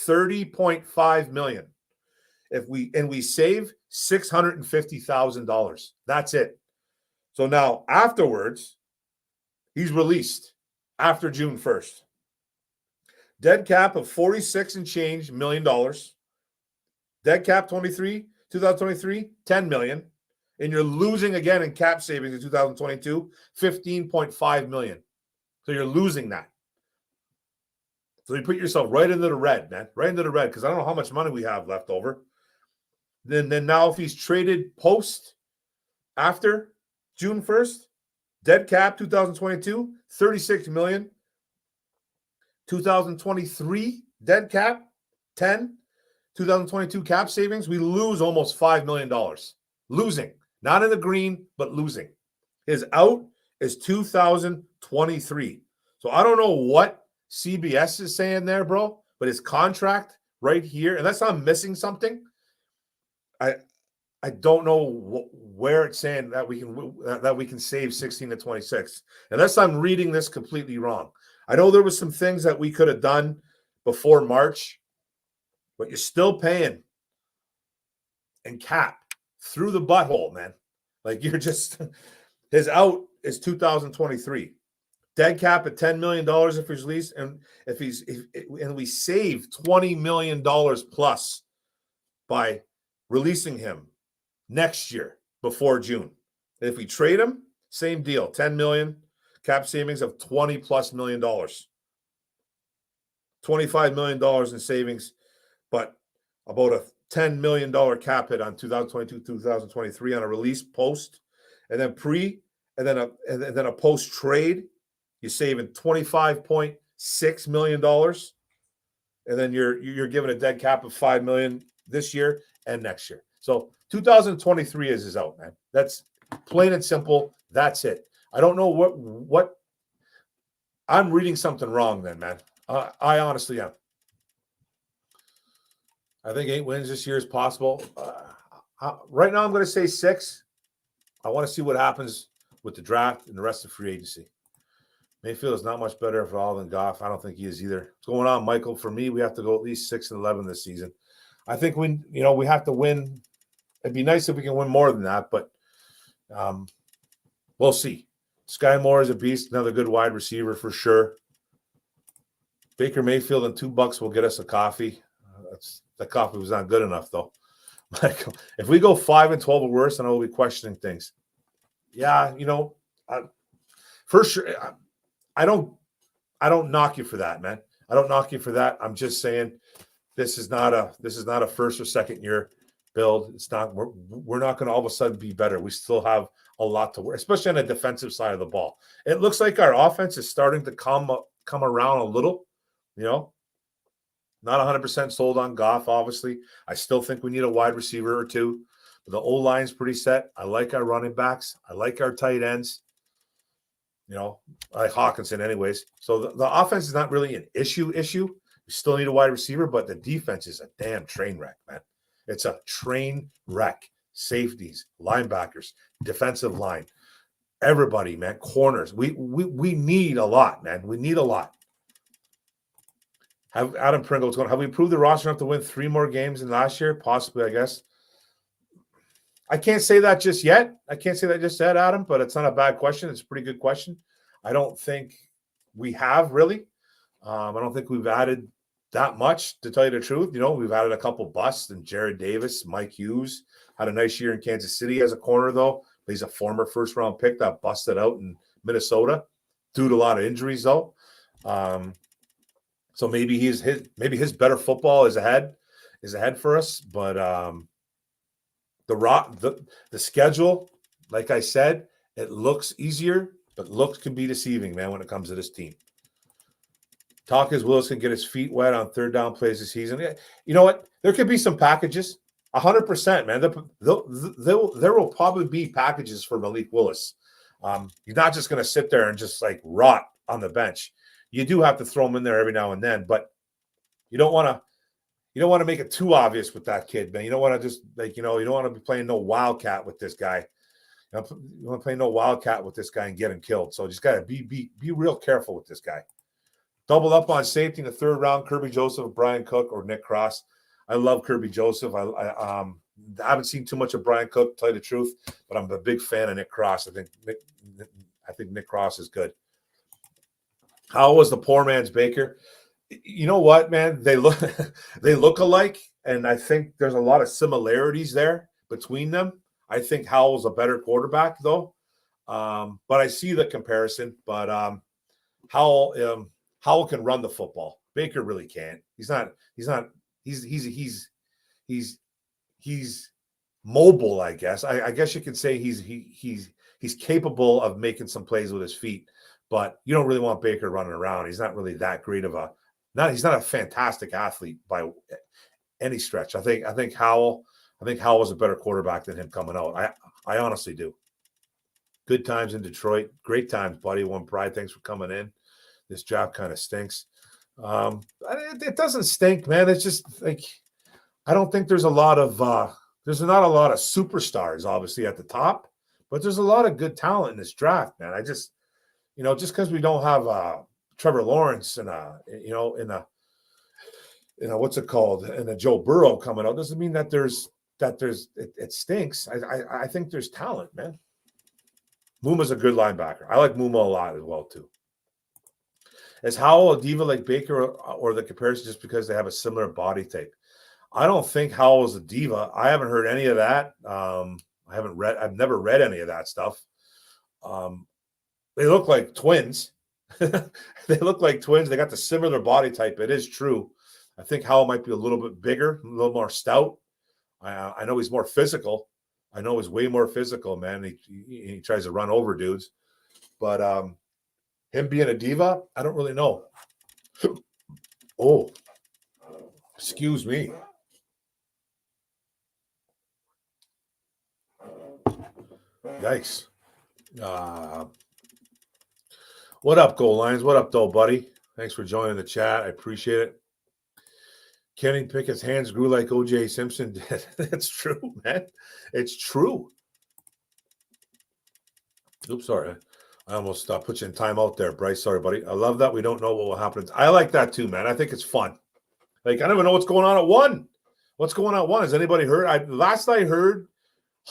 $30.5 million. If we save $650,000. That's it. So now afterwards, he's released after June 1st. Dead cap of 46 and change $1 million. Dead cap 2023, $10 million. And you're losing again in cap savings in 2022, $15.5 million. So you're losing that. So you put yourself right into the red, man. Right into the red, because I don't know how much money we have left over. Then now if he's traded after June 1st, dead cap 2022, $36 million. 2023, dead cap, 10. 2022 cap savings, we lose almost $5 million. Losing. Not in the green, but losing. His out is 2023. So I don't know what CBS is saying there, bro, but his contract right here, unless I'm missing something, I don't know where it's saying that we can save 16 to 26. Unless I'm reading this completely wrong. I know there was some things that we could have done before March, but you're still paying and cap through the butthole, man. Like you're just his out is 2023. Dead cap at $10 million if he's released, and and we save $20 million plus by releasing him next year before June. And if we trade him, same deal, $10 million, cap savings of $20 plus million. $25 million in savings, but about a $10 million cap hit on 2022, 2023 on a release post, and then and then a post trade, you're saving $25.6 million, and then you're given a dead cap of $5 million this year and next year. So 2023 is out, man. That's plain and simple. That's it. I don't know what I'm reading something wrong then, man. I honestly am. I think 8 wins this year is possible. Right now, I'm going to say 6. I want to see what happens with the draft and the rest of free agency. Mayfield is not much better for all than Goff. I don't think he is either. What's going on, Michael? For me, we have to go at least 6-11 this season. I think we have to win. It'd be nice if we can win more than that, but we'll see. Sky Moore is a beast, another good wide receiver for sure. Baker Mayfield and $2 will get us a coffee. That coffee was not good enough, though. Michael, if we go 5-12 or worse, then I will be questioning things. Yeah, for sure. I don't knock you for that, man. I don't knock you for that. I'm just saying this is not a first or second year build. It's not. We're not going to all of a sudden be better. We still have a lot to work, especially on the defensive side of the ball. It looks like our offense is starting to come around a little. Not 100% sold on Goff, obviously. I still think we need a wide receiver or two. But the O-line's pretty set. I like our running backs. I like our tight ends. I like Hawkinson anyways. So the offense is not really an issue. We still need a wide receiver, but the defense is a damn train wreck, man. It's a train wreck. Safeties, linebackers, defensive line, everybody, man. Corners. We need a lot, man. We need a lot. Have Adam Pringle's going, have we improved the roster enough to win 3 more games than last year? Possibly, I guess. I can't say that just yet. Adam, but it's not a bad question. It's a pretty good question. I don't think we have really. I don't think we've added that much, to tell you the truth. We've added a couple busts, and Jared Davis, Mike Hughes had a nice year in Kansas City as a corner, though. He's a former first-round pick that busted out in Minnesota due to a lot of injuries, though. So maybe his better football is ahead for us. But the schedule, like I said, it looks easier, but looks can be deceiving, man, when it comes to this team. Talkers Willis can get his feet wet on third down plays this season. You know what? There could be some packages. 100%, man. There will probably be packages for Malik Willis. He's not just going to sit there and just like rot on the bench. You do have to throw him in there every now and then, but you don't want to make it too obvious with that kid, man. You don't want to just you don't want to be playing no wildcat with this guy. You want to play no wildcat with this guy and get him killed. So just got to be real careful with this guy. Double up on safety in the third round: Kirby Joseph, Brian Cook, or Nick Cross. I love Kirby Joseph. I haven't seen too much of Brian Cook, to tell you the truth, but I'm a big fan of Nick Cross. I think Nick Cross is good. How was the poor man's Baker? You know what, man? They look alike, and I think there's a lot of similarities there between them. I think Howell's a better quarterback, though. But I see the comparison. But Howell can run the football. Baker really can't. He's mobile, I guess. I guess you could say he's capable of making some plays with his feet, but you don't really want Baker running around. He's not really that great of he's not a fantastic athlete by any stretch. I think Howell was a better quarterback than him coming out. I honestly do. Good times in Detroit. Great times, buddy. One Pride. Thanks for coming in. This job kind of stinks. It doesn't stink, man. It's just like I don't think there's not a lot of superstars, obviously, at the top, but there's a lot of good talent in this draft, man. I just, just because we don't have Trevor Lawrence and what's it called, and a Joe Burrow coming out doesn't mean that it stinks. I think there's talent, man. Muma's a good linebacker. I like Muma a lot as well too. Is Howell a diva like Baker, or the comparison just because they have a similar body type? I don't think Howell is a diva. I haven't heard any of that. I've never read any of that stuff. They look like twins. They look like twins. They got the similar body type. It is true. I think Howell might be a little bit bigger, a little more stout. I know he's more physical. I know he's way more physical, man. He tries to run over dudes. But him being a diva, I don't really know. Oh, excuse me. Yikes. What up, Goal Lions? What up, though, buddy? Thanks for joining the chat. I appreciate it. Kenny Pickett's hands grew like O.J. Simpson did. That's true, man. It's true. Oops, sorry. I almost put you in timeout there, Bryce. Sorry, buddy. I love that we don't know what will happen. I like that too, man. I think it's fun. Like, I don't even know what's going on at 1. What's going on at 1? Has anybody heard? Last I heard,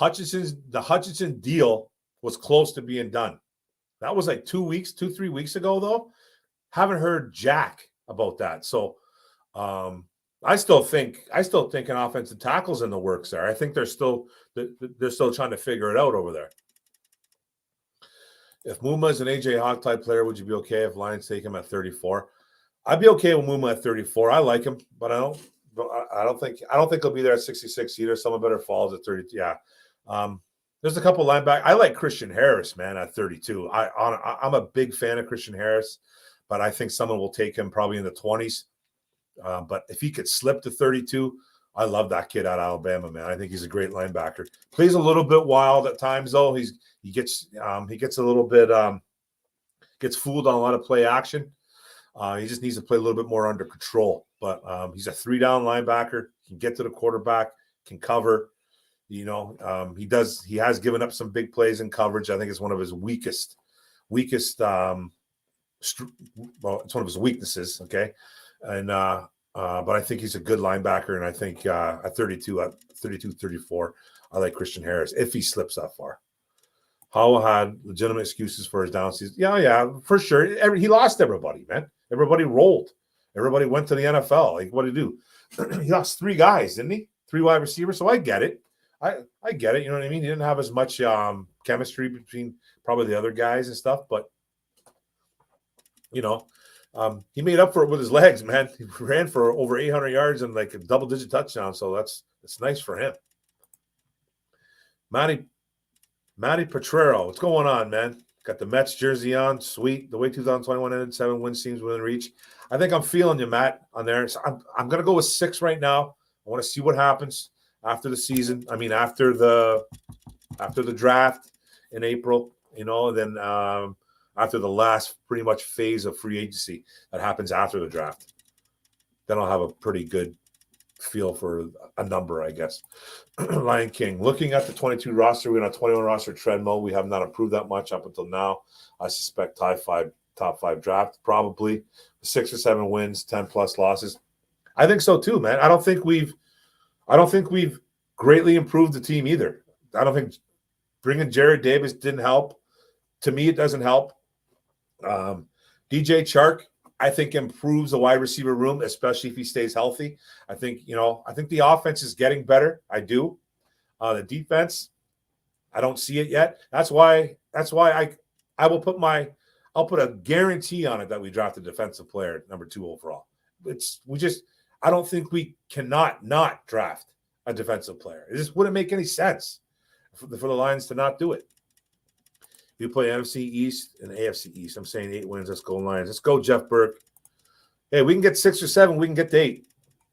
the Hutchinson deal was close to being done. That was like 3 weeks ago, though. Haven't heard jack about that. So I still think an offensive tackle's in the works there. I think they're still trying to figure it out over there. If Muma is an AJ Hawk type player, would you be okay if Lions take him at 34? I'd be okay with Muma at 34. I like him, but I don't think he'll be there at 66 either. Someone better falls at 30. Yeah. There's a couple linebackers. I like Christian Harris, man, at 32. I'm a big fan of Christian Harris, but I think someone will take him probably in the 20s. But if he could slip to 32, I love that kid out of Alabama, man. I think he's a great linebacker. Plays a little bit wild at times, though. He gets a little bit gets fooled on a lot of play action. He just needs to play a little bit more under control. But he's a 3-down linebacker. Can get to the quarterback. Can cover. He has given up some big plays in coverage. I think it's one of his weakest. It's one of his weaknesses. Okay, and but I think he's a good linebacker, and I think at 32, 34, I like Christian Harris if he slips that far. Howell had legitimate excuses for his down season. Yeah, for sure. He lost everybody, man. Everybody rolled. Everybody went to the NFL. Like, what did he do? He lost 3 guys, didn't he? 3 wide receivers. So I get it. I get it. You know what I mean? He didn't have as much chemistry between probably the other guys and stuff, but he made up for it with his legs, man. He ran for over 800 yards and like a double-digit touchdown. So that's nice for him. Matty Petrero, what's going on, man? Got the Mets jersey on. Sweet. The way 2021 ended, 7 wins seems within reach. I think I'm feeling you, Matt, on there. So I'm going to go with 6 right now. I want to see what happens after the season. I mean, after the draft in April, then after the last pretty much phase of free agency that happens after the draft. Then I'll have a pretty good feel for a number, I guess. Lion King, looking at the 22 roster, we're on a 21 roster treadmill. We have not improved that much up until now. I suspect top five draft, probably 6 or 7 wins, 10 plus losses. I think so too, man. I don't think we've greatly improved the team either. I don't think bringing Jared Davis didn't help. To me, it doesn't help. DJ Chark, I think, improves the wide receiver room, especially if he stays healthy. I think the offense is getting better. I do. The defense, I don't see it yet. That's why I'll put a guarantee on it that we draft a defensive player number 2 overall. I don't think we cannot not draft a defensive player. It just wouldn't make any sense for the Lions to not do it. We play NFC East and AFC East. I'm saying 8 wins. Let's go Lions. Let's go Jeff Burke. Hey, we can get 6 or 7. We can get to 8.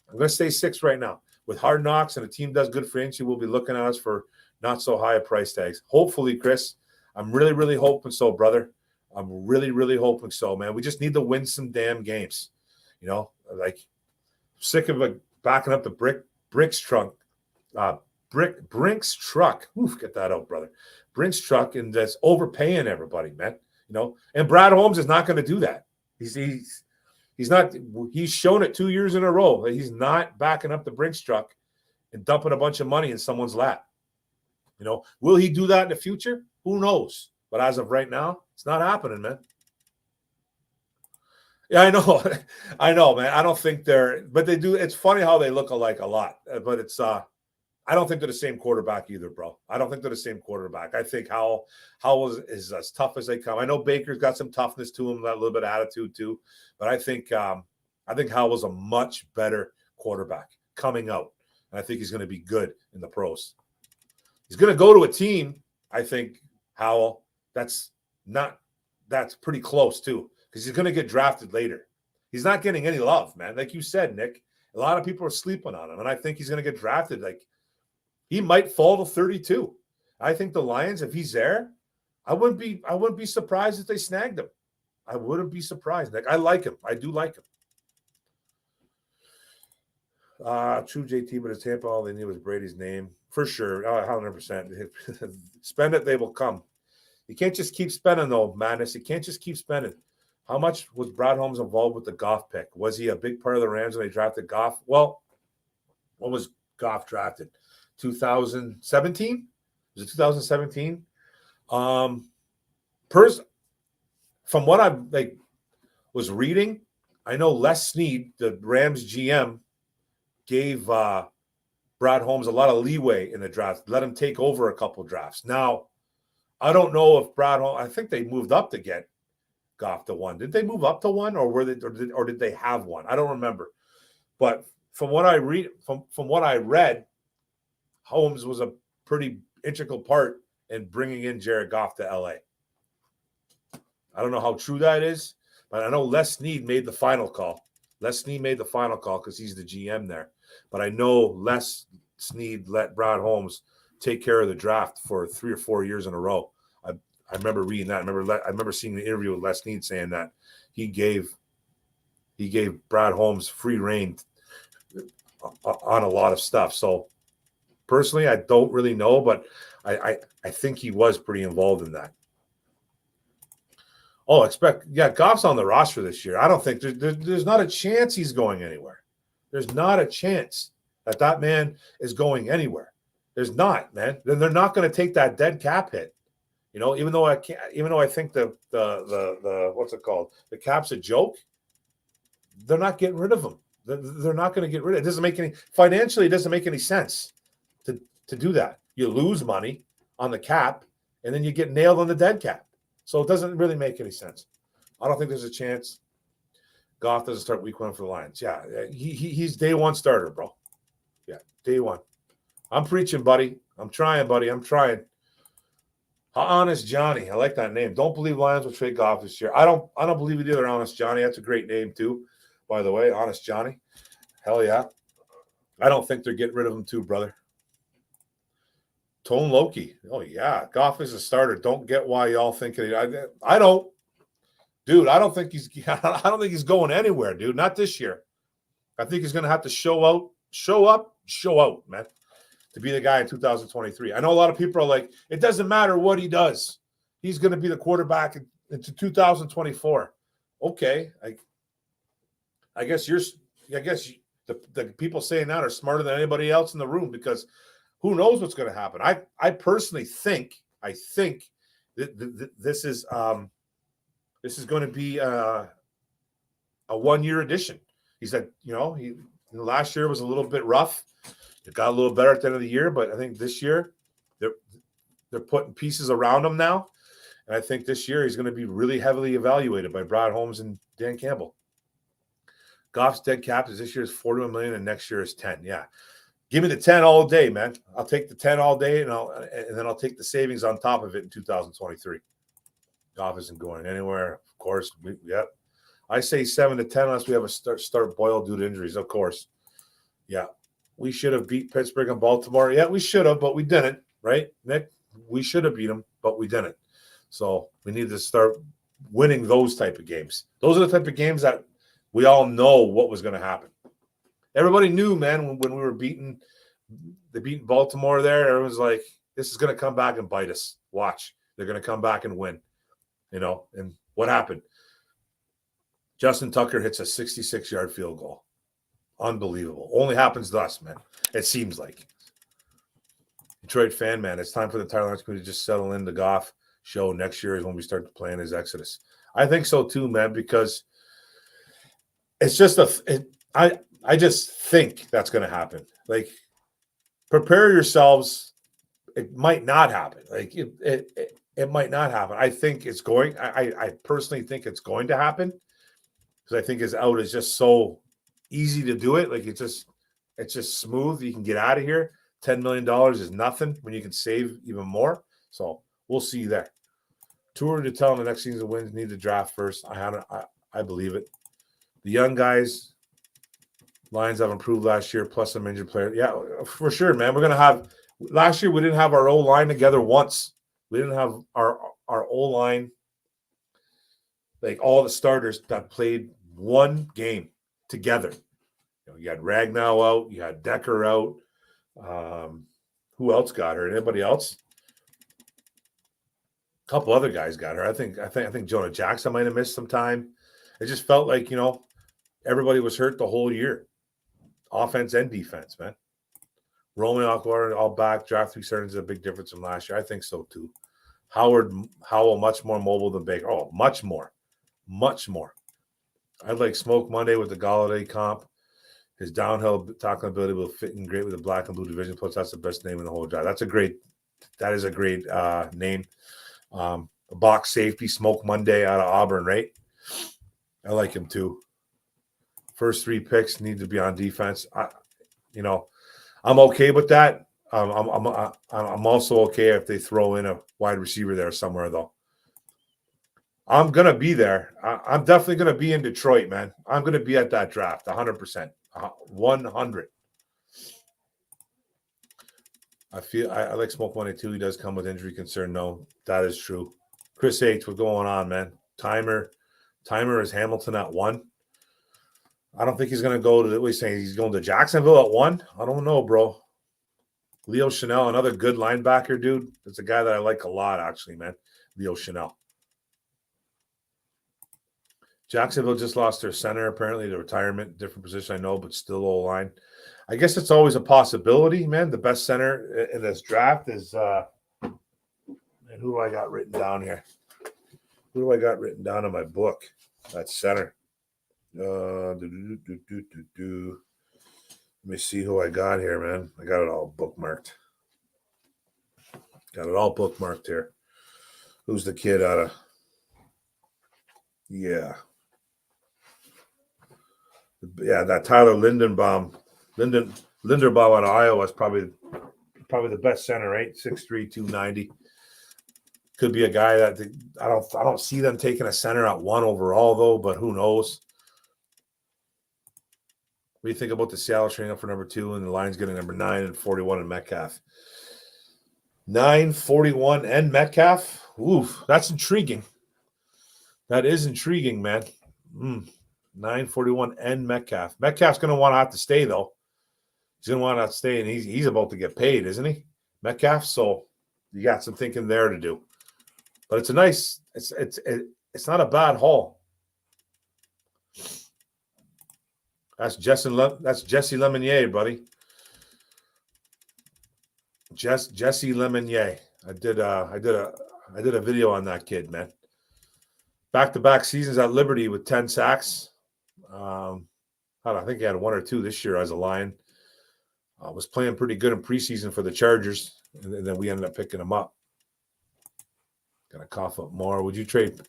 I'm going to say 6 right now. With Hard Knocks and a team does good for injury, we'll be looking at us for not so high price tags. Hopefully, Chris. I'm really, really hoping so, brother. I'm really, really hoping so, man. We just need to win some damn games. Like sick of backing up the Brinks truck. Oof, get that out, brother. Brinks truck and just overpaying everybody, man. And Brad Holmes is not going to do that. He's not. He's shown it 2 years in a row that he's not backing up the Brinks truck and dumping a bunch of money in someone's lap. Will he do that in the future? Who knows? But as of right now, it's not happening, man. Yeah, I know. I know, man. I don't think but they do. It's funny how they look alike a lot, but it's I don't think they're the same quarterback either, bro. I don't think they're the same quarterback. I think Howell is as tough as they come. I know Baker's got some toughness to him, that little bit of attitude too, but I think Howell's a much better quarterback coming out, and I think he's going to be good in the pros. He's going to go to a team, I think, Howell, that's pretty close too, because he's going to get drafted later. He's not getting any love, man. Like you said, Nick, a lot of people are sleeping on him, and I think he's going to get drafted. Like, he might fall to 32. I think the Lions, if he's there, I wouldn't be surprised if they snagged him. I wouldn't be surprised. Nick, I like him. I do like him. True JT, but it's Tampa. All they need was Brady's name. For sure. 100%. Spend it, they will come. You can't just keep spending, though, Madness. You can't just keep spending. How much was Brad Holmes involved with the Goff pick? Was he a big part of the Rams when they drafted Goff? Well, when was Goff drafted? 2017? Was it 2017? From what I was reading, I know Les Snead, the Rams GM, gave Brad Holmes a lot of leeway in the draft, let him take over a couple drafts. Now, I don't know if Brad Holmes, I think they moved up to get Goff to 1. Did they move up to 1, or did they have 1? I don't remember. But from what I read, Holmes was a pretty integral part in bringing in Jared Goff to LA. I don't know how true that is, but I know Les Snead made the final call. Les Snead made the final call because he's the GM there. But I know Les Snead let Brad Holmes take care of the draft for 3 or 4 years in a row. I remember reading that. I remember seeing the interview with Les Snead saying that he gave Brad Holmes free reign on a lot of stuff. So personally, I don't really know, but I think he was pretty involved in that. Oh, Goff's on the roster this year. I don't think there's not a chance he's going anywhere. There's not a chance that man is going anywhere. There's not, man. Then they're not going to take that dead cap hit. Even though I think the what's it called? The cap's a joke. they're not getting rid of him. They're not going to get rid of it. It doesn't make any financially. It doesn't make any sense to do that. You lose money on the cap, and then you get nailed on the dead cap. So it doesn't really make any sense. I don't think there's a chance Goff doesn't start week 1 for the Lions. Yeah, he's day 1 starter, bro. Yeah, day 1. I'm preaching, buddy. I'm trying, buddy. I'm trying. Honest Johnny. I like that name. Don't believe Lions will trade Goff this year. I don't believe it either, Honest Johnny. That's a great name, too, by the way. Honest Johnny. Hell yeah. I don't think they're getting rid of him, too, brother. Tone Loki. Oh, yeah. Goff is a starter. Don't get why y'all think it. I don't. Dude, I don't think he's going anywhere, dude. Not this year. I think he's going to have to show out, man, to be the guy in 2023. I know a lot of people are like, it doesn't matter what he does. He's going to be the quarterback into 2024. Okay. I guess the people saying that are smarter than anybody else in the room, because who knows what's going to happen. I personally think that this is going to be a 1-year addition. He said, last year was a little bit rough. It got a little better at the end of the year, but I think this year they're putting pieces around him now. And I think this year he's going to be really heavily evaluated by Brad Holmes and Dan Campbell. Goff's dead cap is this year's $41 million and next year is 10. Yeah. Give me the 10 all day, man. I'll take the 10 all day, and then I'll take the savings on top of it in 2023. Goff isn't going anywhere. Of course. Yep. I say 7 to 10 unless we have a start Boyle due to injuries, of course. Yeah. We should have beat Pittsburgh and Baltimore. Yeah, we should have, but we didn't, right, Nick? We should have beat them, but we didn't. So we need to start winning those type of games. Those are the type of games that we all know what was going to happen. Everybody knew, man, when we were beating Baltimore there, everyone's like, this is going to come back and bite us. Watch. They're going to come back and win. And what happened? Justin Tucker hits a 66-yard field goal. Unbelievable. Only happens to us, man. It seems like. Detroit fan, man, it's time for the entire Lions community to just settle in the Goff show. Next year is when we start to plan his exodus. I think so too, man, because it's just I just think that's going to happen. Like, prepare yourselves. It might not happen. Like, it might not happen. I think it's going. I personally think it's going to happen, because I think his out is just so easy to do it. Like, it's just smooth. You can get out of here. $10 million is nothing when you can save even more. So we'll see there. Tour to tell them the next season wins need to draft first. I believe it. The young guys, Lions have improved last year, plus some injured players. Yeah, for sure, man. We're gonna have. Last year we didn't have our O-line together once. We didn't have our O-line, like all the starters that played one game together. You had Ragnow out, you had Decker out. Who else got her? Anybody else? A couple other guys got her. I think Jonah Jackson might have missed some time. It just felt like, everybody was hurt the whole year. Offense and defense, man. Roman Alcor all back. Draft 3 starters is a big difference from last year. I think so too. Howell much more mobile than Baker. Oh, much more. Much more. I'd like Smoke Monday with the Galladay comp. His downhill tackling ability will fit in great with the black and blue division. Plus, that's the best name in the whole draft. That is a great name. A box safety, Smoke Monday out of Auburn, right? I like him too. First 3 picks need to be on defense. I'm okay with that. I'm also okay if they throw in a wide receiver there somewhere, though. I'm gonna be there. I'm definitely gonna be in Detroit, man. I'm gonna be at that draft, 100%, 100. I like Smoke Money too. He does come with injury concern. No, that is true. Chris H, what's going on, man? Timer is Hamilton at 1. I don't think he's going to go to – what he's saying, he's going to Jacksonville at 1? I don't know, bro. Leo Chanel, another good linebacker, dude. That's a guy that I like a lot, actually, man. Leo Chanel. Jacksonville just lost their center, apparently, to retirement. Different position, I know, but still O-line. I guess it's always a possibility, man. The best center in this draft is and who do I got written down here? Who do I got written down in my book? That's center. Let me see who I got here, man. I got it all bookmarked. Got it all bookmarked here. Who's the kid out of? Yeah, that Tyler Linderbaum out of Iowa is probably the best center, right? 6'3", 290. Could be a guy that I don't see them taking a center at 1 overall though, but who knows? What do you think about the Seattle trading up for number 2 and the Lions getting number 9 and 41 in Metcalf? 9, 41, and Metcalf? Oof, that's intriguing. That is intriguing, man. 9, 41, and Metcalf. Metcalf's going to want to have to stay, though. He's going to want to have to stay, and he's about to get paid, isn't he? Metcalf? So you got some thinking there to do. But it's a nice – it's not a bad haul. That's Jesse Lemonier, buddy. Jesse Lemonier. I did a video on that kid, man. Back-to-back seasons at Liberty with 10 sacks. I think he had 1 or 2 this year as a Lion. Was playing pretty good in preseason for the Chargers, and then we ended up picking him up. Gonna cough up more. Would you trade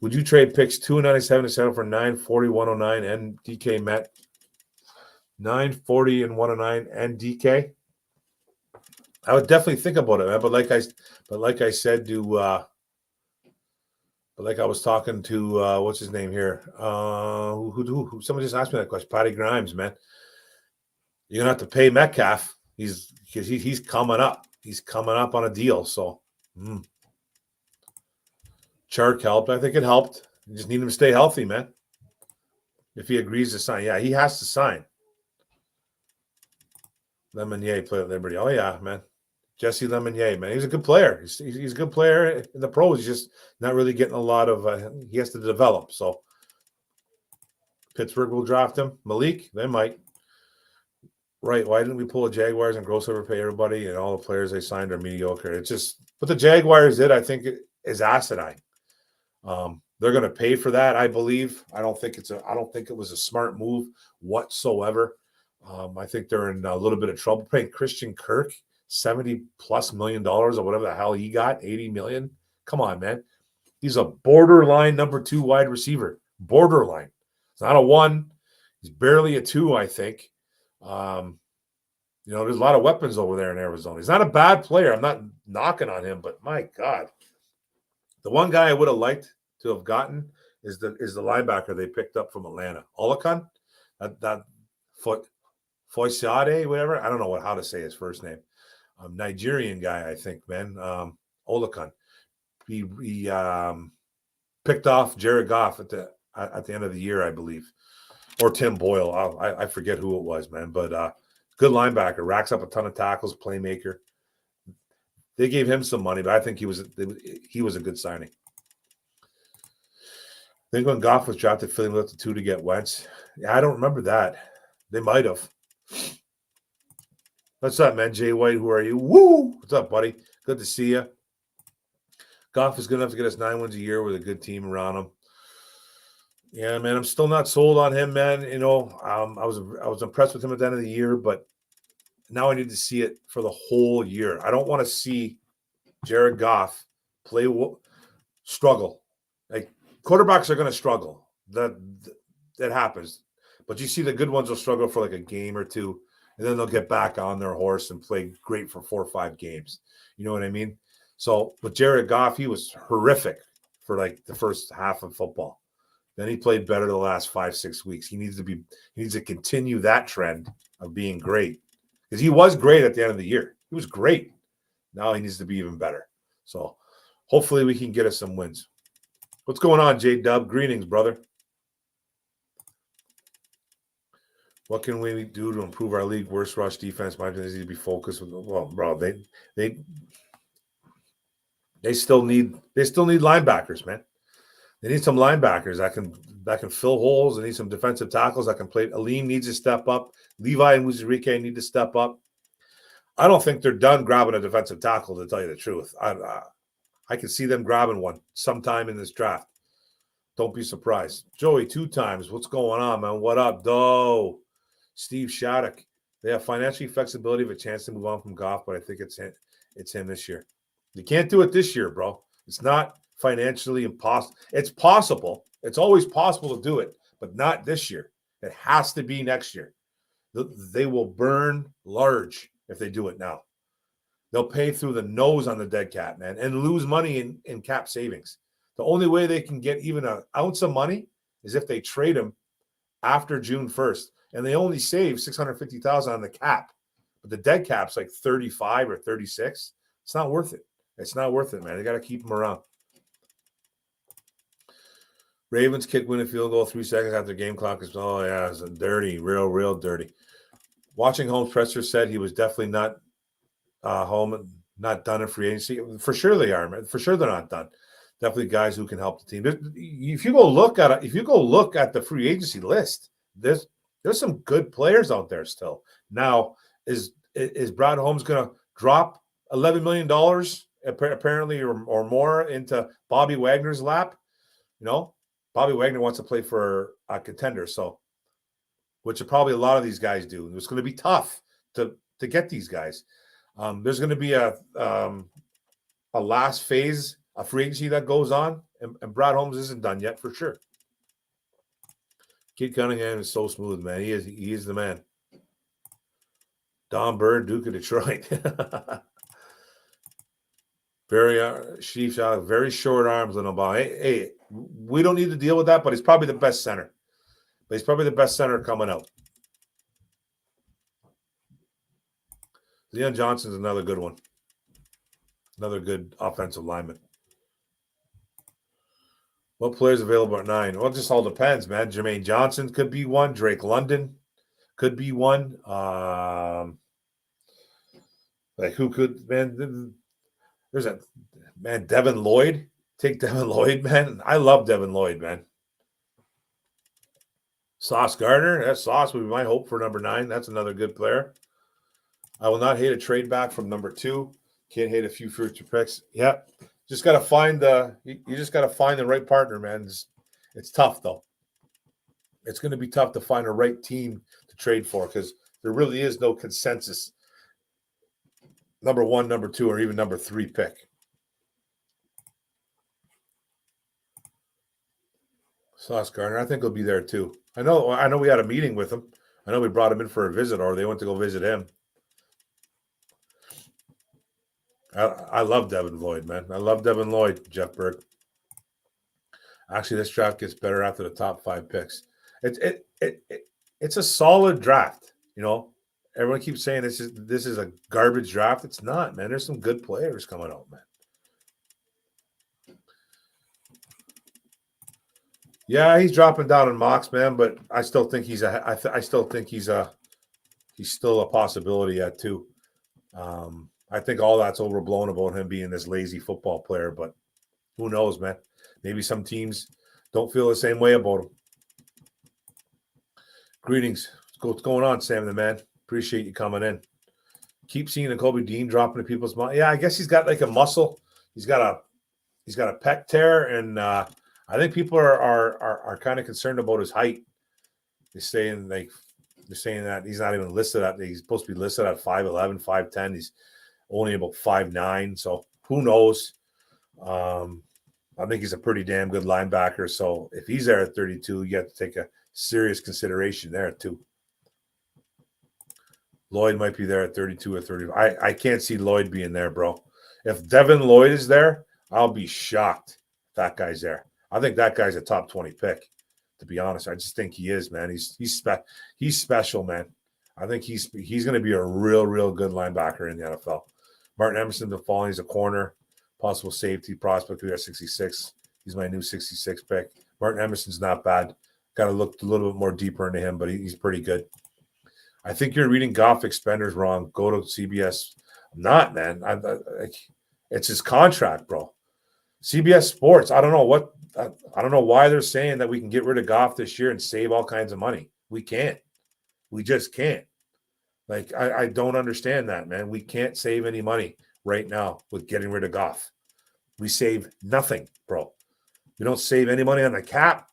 picks 297 to settle for 940, 109 and DK Met? 940 and 109 and DK. I would definitely think about it, man. But like I said to like I was talking to what's his name here? Who somebody just asked me that question. Patty Grimes, man. You're gonna have to pay Metcalf. He's coming up. He's coming up on a deal. So Chark helped. I think it helped. You just need him to stay healthy, man. If he agrees to sign. Yeah, he has to sign. Lemonier played at Liberty. Oh yeah, man. Jesse Lemonier, man. He's a good player. He's a good player in the pros. He's just not really getting a lot of he has to develop. So Pittsburgh will draft him. Malik, they might. Right. Why didn't we pull the Jaguars and gross overpay everybody and all the players they signed are mediocre? It's just what the Jaguars did, I think, is asinine. They're going to pay for that, I believe. I don't think it was a smart move whatsoever. I think they're in a little bit of trouble paying Christian Kirk $70+ million or whatever the hell he got, $80 million. Come on, man. He's a borderline number 2 wide receiver. Borderline. It's not a 1. He's barely a 2, I think. There's a lot of weapons over there in Arizona. He's not a bad player. I'm not knocking on him, but my God. The one guy I would have liked to have gotten is the linebacker they picked up from Atlanta. Olakan? That Foysiade, whatever. I don't know how to say his first name. Nigerian guy, I think, man. Olakan. He picked off Jared Goff at the end of the year, I believe. Or Tim Boyle. I forget who it was, man. But good linebacker. Racks up a ton of tackles, playmaker. They gave him some money, but I think he was a good signing. I think when Goff was drafted, Philly left the 2 to get Wentz. Yeah, I don't remember that. They might have. What's up, man? Jay White, who are you? Woo! What's up, buddy? Good to see you. Goff is good enough to get us 9 wins a year with a good team around him. Yeah, man, I'm still not sold on him, man. I was impressed with him at the end of the year, but now I need to see it for the whole year. I don't want to see Jared Goff struggle. Like quarterbacks are going to struggle. That happens. But you see the good ones will struggle for like a game or 2, and then they'll get back on their horse and play great for 4 or 5 games. You know what I mean? So with Jared Goff, he was horrific for like the first half of football. Then he played better the last 5-6 weeks. He needs to continue that trend of being great. Because he was great at the end of the year. He was great. Now he needs to be even better. So hopefully we can get us some wins. What's going on, J-Dub? Greetings, brother. What can we do to improve our league? Worst rush defense. My opinion is to be focused. Well, bro, they still need linebackers, man. They need some linebackers that can fill holes. They need some defensive tackles that can play. Aleem needs to step up. Levi and Muzurike need to step up. I don't think they're done grabbing a defensive tackle, to tell you the truth. I can see them grabbing one sometime in this draft. Don't be surprised. Joey, 2 times. What's going on, man? What up, Doe? Steve Shattuck. They have financially flexibility of a chance to move on from Goff, but I think it's him this year. You can't do it this year, bro. It's not financially impossible. It's possible. It's always possible to do it, but not this year. It has to be next year. They will burn large if they do it now. They'll pay through the nose on the dead cap, man, and lose money in cap savings. The only way they can get even an ounce of money is if they trade him after June 1st. And they only save $650,000 on the cap. But the dead cap's like 35 or 36. It's not worth it. It's not worth it, man. They got to keep him around. Ravens kick winning field goal 3 seconds after game clock is, oh, yeah, it's dirty, real dirty. Watching Holmes presser said he was definitely not home, not done in free agency. For sure they are, man. For sure they're not done. Definitely guys who can help the team. If you go look at the free agency list, there's some good players out there still. Now, is Brad Holmes going to drop $11 million apparently or more into Bobby Wagner's lap? You know, Bobby Wagner wants to play for a contender, so which probably a lot of these guys do. It's going to be tough to get these guys. There's going to be a last phase of free agency that goes on, and Brad Holmes isn't done yet for sure. Kid Cunningham is so smooth, man. He is the man. Don Bird, Duke of Detroit. Very very short arms on the ball. Hey, we don't need to deal with that, but he's probably the best center. But he's probably the best center coming out. Leon Johnson's another good one. Another good offensive lineman. What players available at 9? Well, it just all depends, man. Jermaine Johnson could be one. Drake London could be one. Like who could, man? There's a man, Devin Lloyd. Take Devin Lloyd, man. I love Devin Lloyd, man. Sauce Gardner. That Sauce would be my hope for number 9. That's another good player. I will not hate a trade back from number 2. Can't hate a few future picks. Yep. Just got to find you just got to find the right partner, man. It's tough though. It's going to be tough to find a right team to trade for because there really is no consensus. Number 1, number 2, or even number 3 pick. Sauce Gardner, I think he'll be there too. I know we had a meeting with him. I know we brought him in for a visit, or they went to go visit him. I love Devin Lloyd, man. I love Devin Lloyd, Jeff Berg. Actually, this draft gets better after the top 5 picks. It's a solid draft. You know, everyone keeps saying this is a garbage draft. It's not, man. There's some good players coming out, man. Yeah, he's dropping down in mocks, man. But I still think he's still a possibility yet too. I think all that's overblown about him being this lazy football player, but who knows, man? Maybe some teams don't feel the same way about him. Greetings. What's going on, Sam the man? Appreciate you coming in. Keep seeing Kobe Dean dropping to people's mind. Yeah, I guess he's got like a muscle. He's got a pec tear, and I think people are kind of concerned about his height. They're saying that he's not even listed at. He's supposed to be listed at 5'11", 5'10". He's only about 5'9", so who knows? I think he's a pretty damn good linebacker. So if he's there at 32, you have to take a serious consideration there too. Lloyd might be there at 32 or 30. I can't see Lloyd being there, bro. If Devin Lloyd is there, I'll be shocked if that guy's there. I think that guy's a top 20 pick, to be honest. I just think he is, man. He's special, man. I think he's going to be a real good linebacker in the NFL. Martin Emerson, the following, he's a corner, possible safety prospect. We are 66. He's my new 66 pick. Martin Emerson's not bad. Got to look a little bit more deeper into him, but he's pretty good. I think you're reading Goff Expenders wrong. Go to CBS. I'm not, man. It's his contract, bro. CBS Sports. I don't know why they're saying that we can get rid of Goff this year and save all kinds of money. We can't. We just can't. Like, I don't understand that, man. We can't save any money right now with getting rid of Goff. We save nothing, bro. We don't save any money on the cap.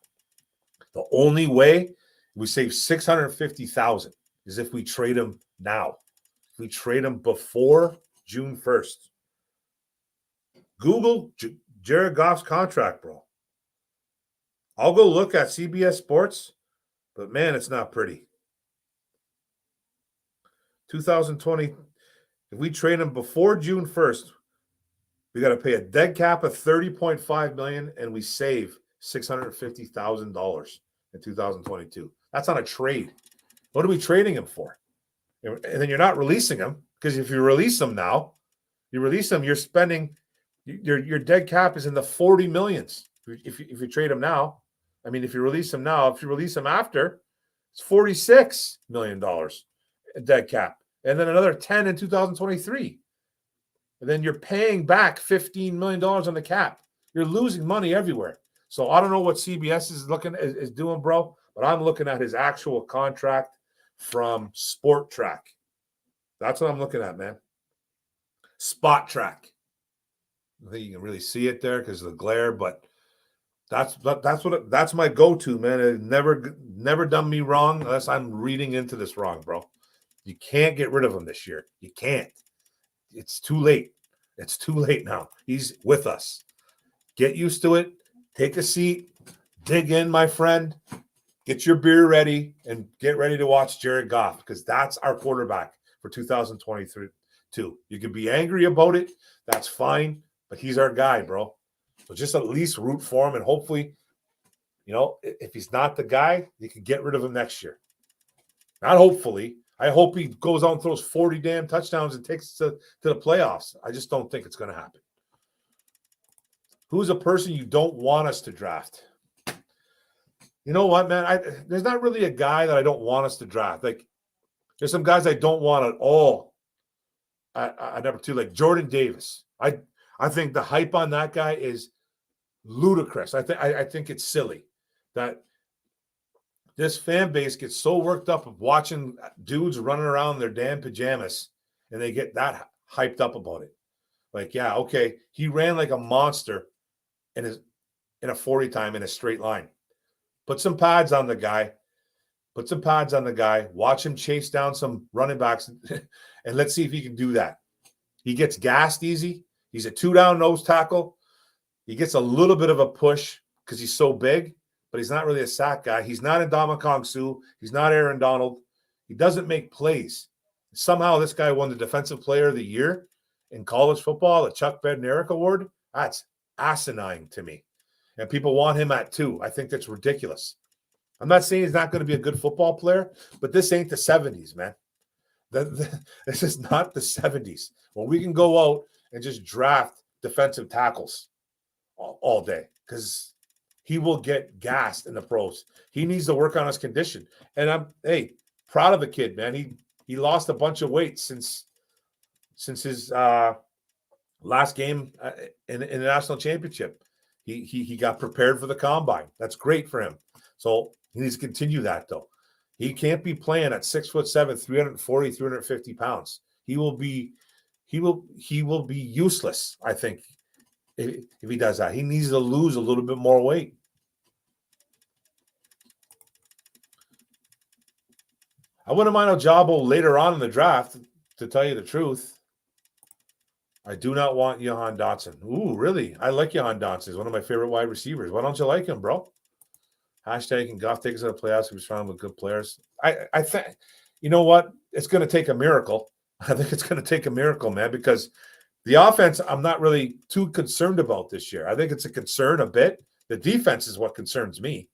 The only way we save $650,000 is if we trade him now. If we trade him before June 1st. Google Jared Goff's contract, bro. I'll go look at CBS Sports, but man, it's not pretty. 2020, if we trade him before June 1st, we got to pay a dead cap of $30.5 million, and we save $650,000 in 2022. That's on a trade. What are we trading him for? And then you're not releasing him, because if you release him now, you're spending your dead cap is in the 40 millions. If you trade him now, I mean, if you release him now, if you release him after, it's $46 million dead cap, and then another 10 in 2023. And then you're paying back $15 million on the cap. You're losing money everywhere. So I don't know what CBS is doing, bro, but I'm looking at his actual contract from Sport Track. That's what I'm looking at, man. Spot Track. I think you can really see it there because of the glare, but that's my go-to, man. It never done me wrong unless I'm reading into this wrong, bro. You can't get rid of him this year. You can't. It's too late. It's too late now. He's with us. Get used to it. Take a seat. Dig in, my friend. Get your beer ready and get ready to watch Jared Goff, because that's our quarterback for 2023 too. You can be angry about it. That's fine, but he's our guy, bro. So just at least root for him, and hopefully, if he's not the guy, you can get rid of him next year. Not hopefully. I hope he goes out and throws 40 damn touchdowns and takes us to the playoffs. I just don't think it's going to happen. Who's a person you don't want us to draft? You know what, man? There's not really a guy that I don't want us to draft. Like, there's some guys I don't want at all at number 2, like Jordan Davis. I think the hype on that guy is ludicrous. I think it's silly that this fan base gets so worked up of watching dudes running around in their damn pajamas, and they get that hyped up about it. Like, yeah, okay, he ran like a monster in a 40 time in a straight line. Put some pads on the guy. Watch him chase down some running backs, and let's see if he can do that. He gets gassed easy. He's a 2-down nose tackle. He gets a little bit of a push because he's so big, but he's not really a sack guy. He's not Ndamukong Suh. He's not Aaron Donald. He doesn't make plays. Somehow this guy won the Defensive Player of the Year in college football, the Chuck Bednarik Award. That's asinine to me. And people want him at 2. I think that's ridiculous. I'm not saying he's not going to be a good football player, but this ain't the 70s, man. This is not the 70s where we can go out and just draft defensive tackles all day, because he will get gassed in the pros. He needs to work on his condition. And I'm proud of the kid, man. He lost a bunch of weight since his last game in the national championship. He got prepared for the combine. That's great for him. So he needs to continue that, though. He can't be playing at 6'7", 340, 350 pounds. He will be useless, I think, if he does that. He needs to lose a little bit more weight. I wouldn't mind Ojabo later on in the draft, to tell you the truth. I do not want Jahan Dotson. Ooh, really? I like Jahan Dotson. He's one of my favorite wide receivers. Why don't you like him, bro? Hashtag and Goff take us to the playoffs. We're surrounded with good players. I think, you know what? It's going to take a miracle. I think it's going to take a miracle, man, because the offense I'm not really too concerned about this year. I think it's a concern a bit. The defense is what concerns me.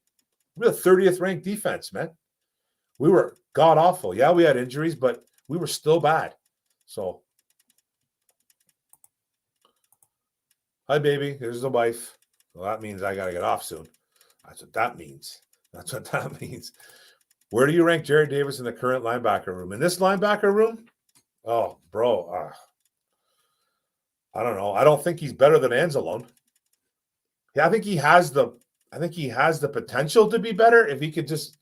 We're the 30th ranked defense, man. We were god awful. Yeah, we had injuries, but we were still bad. So, hi, baby. Here's the wife. Well, that means I got to get off soon. That's what that means. Where do you rank Jared Davis in the current linebacker room? In this linebacker room? Oh, bro. I don't know. I don't think he's better than Anzalone. Yeah, I think he has the potential to be better if he could just.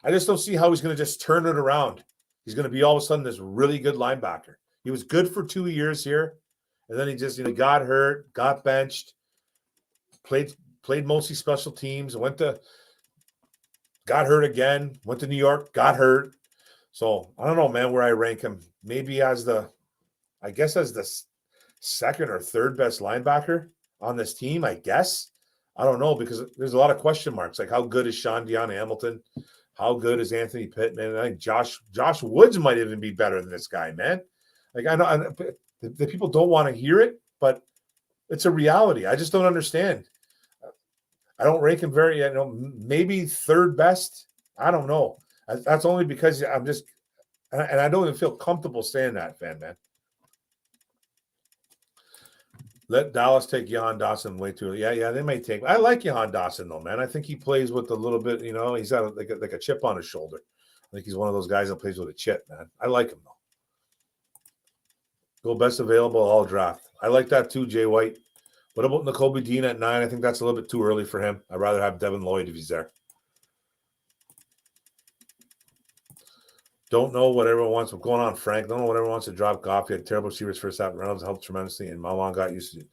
I just don't see how he's going to just turn it around. He's going to be all of a sudden this really good linebacker. He was good for 2 years here, and then he just got hurt, got benched, played played mostly special teams, got hurt again, went to New York, got hurt. So I don't know, man, where I rank him. Maybe as the second or third best linebacker on this team, I guess. I don't know, because there's a lot of question marks. Like, how good is Sean Deon Hamilton? How good is Anthony Pittman? I think Josh Woods might even be better than this guy, man. Like, I know the people don't want to hear it, but it's a reality. I just don't understand. I don't rank him maybe third best. I don't know. That's only because I'm just, and I don't even feel comfortable saying that, fan man. Let Dallas take Jahan Dawson way too early. Yeah, they may take. I like Jahan Dawson though, man. I think he plays with a little bit. He's got like a chip on his shoulder. I think he's one of those guys that plays with a chip, man. I like him though. Go best available all draft. I like that too, Jay White. What about Nakobe Dean at 9? I think that's a little bit too early for him. I'd rather have Devin Lloyd if he's there. Don't know what everyone wants. What's going on, Frank? Don't know what everyone wants to drop Goff. He had terrible receivers first half. Reynolds helped tremendously, and Malon got used to it.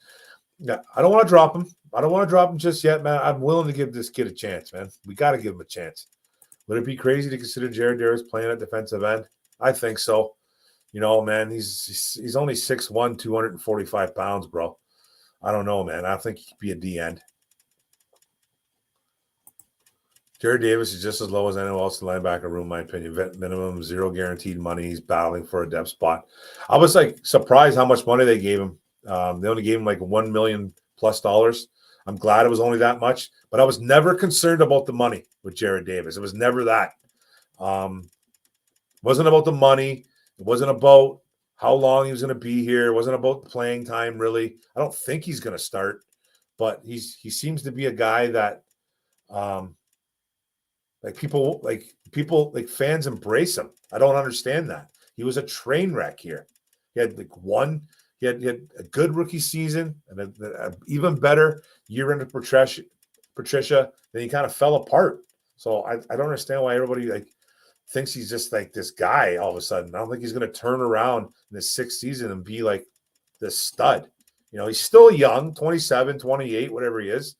Yeah, I don't want to drop him. I don't want to drop him just yet, man. I'm willing to give this kid a chance, man. We got to give him a chance. Would it be crazy to consider Jared Davis playing at defensive end? I think so. Man, he's only 6'1", 245 pounds, bro. I don't know, man. I think he could be a D end. Jared Davis is just as low as anyone else in the linebacker room, in my opinion. Vet minimum, zero guaranteed money. He's battling for a depth spot. I was surprised how much money they gave him. They only gave him like $1 million plus. I'm glad it was only that much, but I was never concerned about the money with Jared Davis. It was never that. It wasn't about the money. It wasn't about how long he was going to be here. It wasn't about playing time, really. I don't think he's going to start, but he seems to be a guy that people fans embrace him. I don't understand that. He was a train wreck here. He had he had a good rookie season and an even better year into Patricia. Then he kind of fell apart. So I don't understand why everybody thinks he's just like this guy all of a sudden. I don't think he's going to turn around in his sixth season and be like this stud. He's still young, 27, 28, whatever he is.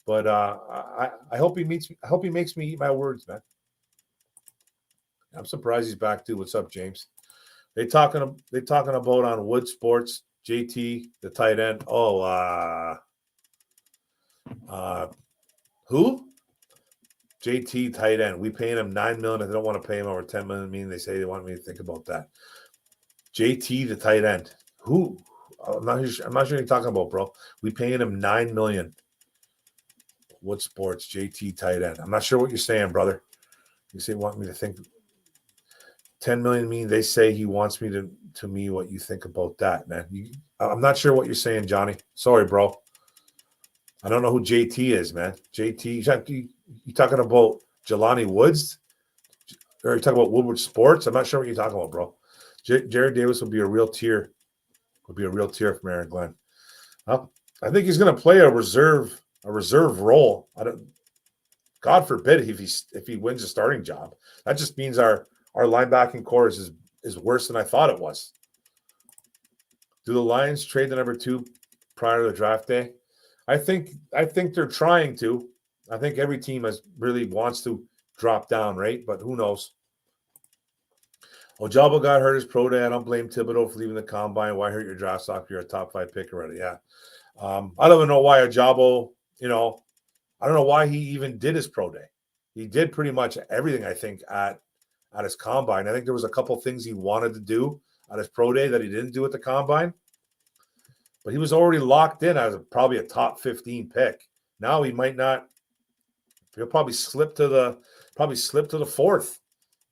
But I hope he makes me eat my words, man. I'm surprised he's back too. What's up, James? They talking about on Wood Sports, JT, the tight end. Who? JT tight end. We paying him $9 million. If they don't want to pay him over $10 million, mean they say they want me to think about that. JT the tight end. Who? I'm not sure what you're talking about, bro. We paying him $9 million. Wood Sports, JT tight end. I'm not sure what you're saying, brother. You say want me to think $10 million mean they say he wants me to me what you think about that, man. I'm not sure what you're saying, Johnny. Sorry, bro. I don't know who JT is, man. JT, you talking about Jelani Woods? Or you talking about Woodward Sports? I'm not sure what you're talking about, bro. Jared Davis would be a real tier. Would be a real tier from Aaron Glenn. I think he's going to play a reserve role. God forbid if he wins a starting job. That just means our linebacking core is worse than I thought it was. Do the Lions trade the number 2 prior to the draft day? I think they're trying to. I think every team really wants to drop down, right? But who knows? Ojabo got hurt his pro day. I don't blame Thibodeau for leaving the combine. Why hurt your draft stock? You're a top 5 pick already. Yeah. I don't even know why Ojabo, I don't know why he even did his pro day. He did pretty much everything, I think, at his combine. I think there was a couple things he wanted to do at his pro day that he didn't do at the combine. But he was already locked in as probably a top 15 pick. Now he might not. He'll probably slip to the 4th.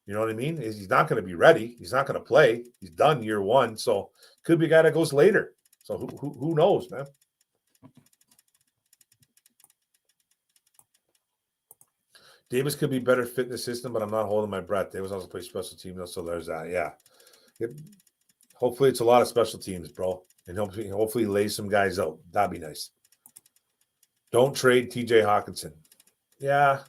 You know what I mean? He's not going to be ready. He's not going to play. He's done year 1. So could be a guy that goes later. So who knows, man? Davis could be better fit in the system, but I'm not holding my breath. Davis also plays special teams, so there's that. Yeah. Hopefully it's a lot of special teams, bro. And hopefully lay some guys out. That'd be nice. Don't trade TJ Hawkinson. Yeah.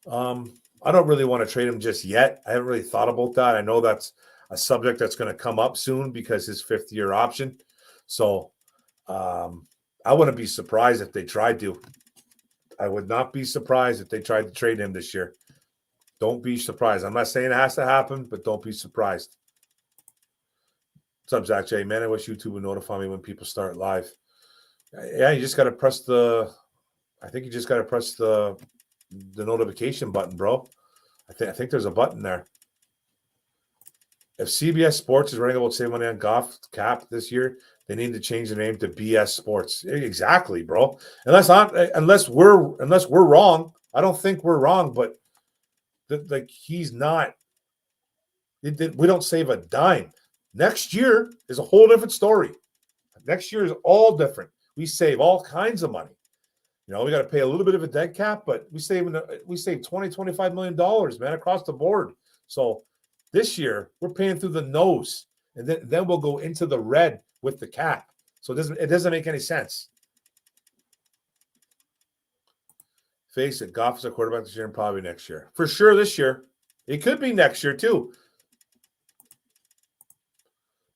I don't really want to trade him just yet. I haven't really thought about that. I know that's a subject that's going to come up soon because his 5th-year option. So I wouldn't be surprised if they tried to. I would not be surprised if they tried to trade him this year. Don't be surprised. I'm not saying it has to happen, but don't be surprised. What's up, Zach J? Man, I wish YouTube would notify me when people start live. Yeah, you just got to press I think you just got to press the notification button, bro. I think there's a button there. If CBS Sports is running about to save money on Goff cap this year, they need to change the name to BS Sports. Exactly, bro. Unless we're wrong. I don't think we're wrong, but he's not. We don't save a dime. Next year is a whole different story. Next year is all different. We save all kinds of money. You know, we got to pay a little bit of a dead cap, but we save $20-25 million, man, across the board. So this year we're paying through the nose, and then we'll go into the red with the cap. So it doesn't make any sense. Face it, Goff is a quarterback this year and probably next year. For sure this year. It could be next year too.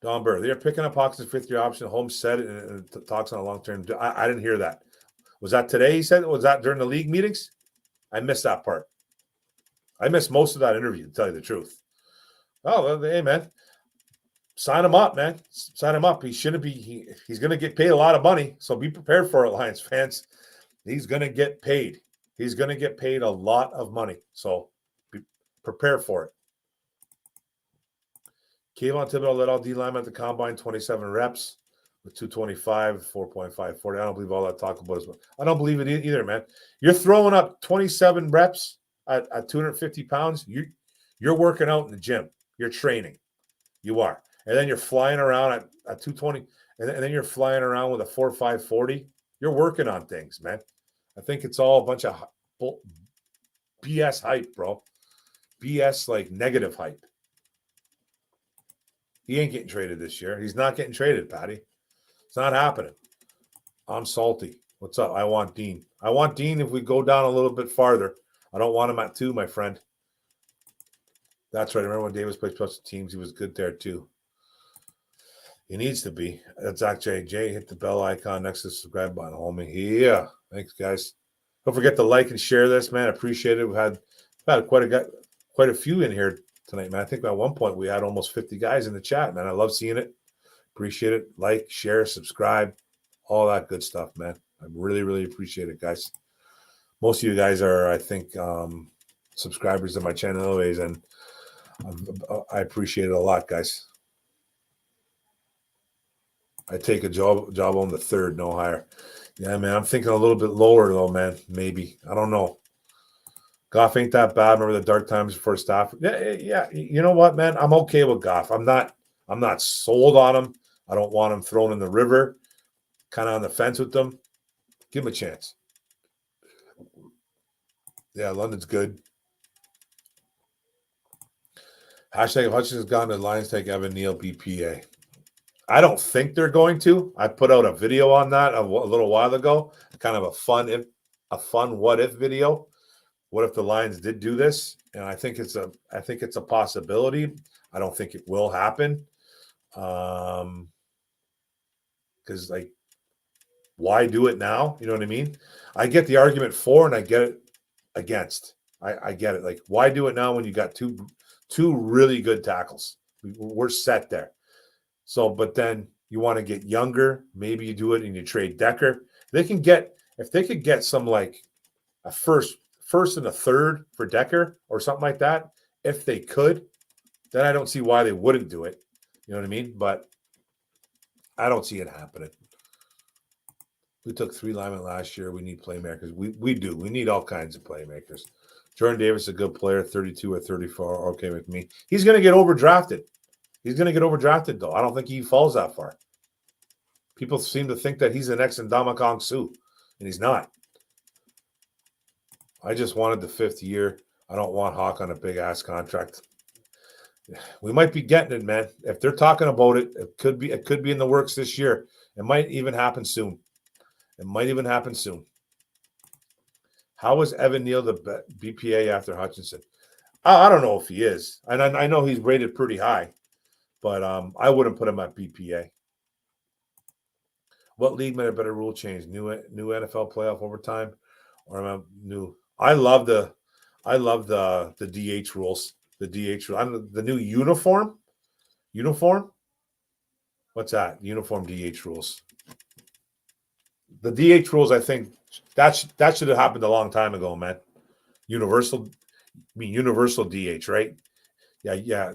Don Burr, they're picking up Hawkins' fifth-year option. Holmes said it and talks on a long-term. I didn't hear that. Was that today he said? Was that during the league meetings? I missed that part. I missed most of that interview, to tell you the truth. Oh, well, hey, man. Sign him up, man. Sign him up. He shouldn't be. He's going to get paid a lot of money, so be prepared for it, Lions fans. He's going to get paid. He's going to get paid a lot of money, so be prepared for it. Kayvon Thibodeau led all D linemen at the combine, 27 reps with 225, 4.540. I don't believe all that talk about as well. I don't believe it either, man. You're throwing up 27 reps at 250 pounds. You're working out in the gym. You're training. You are. And then you're flying around at 220, and then you're flying around with a 4.540. You're working on things, man. I think it's all a bunch of BS hype, bro. BS, like, negative hype. He ain't getting traded this year. He's not getting traded, Patty. It's not happening. I'm salty. What's up? I want Dean. I want Dean if we go down a little bit farther. I don't want him at 2, my friend. That's right. I remember when Davis played special teams, he was good there too. He needs to be. That's Zach J. Hit the bell icon next to the subscribe button, homie. Yeah. Thanks, guys. Don't forget to like and share this, man. Appreciate it. We've had quite a few in here tonight, man. I think at one point we had almost 50 guys in the chat, man. I love seeing it. Appreciate it. Like, share, subscribe, all that good stuff, man. I really, really appreciate it, guys. Most of you guys are, I think, subscribers to my channel anyways, and I appreciate it a lot, guys. I take a job on the 3rd, no higher. Yeah, man, I'm thinking a little bit lower, though, man. Maybe. I don't know. Goff ain't that bad. Remember the dark times before Stafford? Yeah. You know what, man? I'm okay with Goff. I'm not sold on him. I don't want him thrown in the river. Kind of on the fence with them. Give him a chance. Yeah, London's good. Hashtag Hutchinson's gone to Lions take Evan Neal BPA. I don't think they're going to. I put out a video on that a little while ago. Kind of a fun what if video. What if the Lions did do this? And I think it's a possibility. I don't think it will happen. Because like, why do it now? You know what I mean? I get the argument for, and I get it against. I get it. Like, why do it now when you got two really good tackles? We're set there. So, but then you want to get younger. Maybe you do it and you trade Decker. If they could get some like a first and a third for Decker or something like that, if they could, then I don't see why they wouldn't do it. You know what I mean? But I don't see it happening. We took 3 linemen last year. We need playmakers. We do. We need all kinds of playmakers. Jordan Davis is a good player, 32 or 34. Okay with me. He's going to get overdrafted. He's going to get overdrafted, though. I don't think he falls that far. People seem to think that he's the next Ndamukong Suh, and he's not. I just wanted the 5th year. I don't want Hawk on a big-ass contract. We might be getting it, man. If they're talking about it, it could be in the works this year. It might even happen soon. How is Evan Neal the BPA after Hutchinson? I don't know if he is. And I know he's rated pretty high. But I wouldn't put him at BPA. What league made a better rule change? New NFL playoff overtime Or am I new? I love the DH rules. The DH rule. The new uniform. Uniform. What's that? Uniform DH rules. The DH rules. I think that should have happened a long time ago, man. Universal DH, right? Yeah.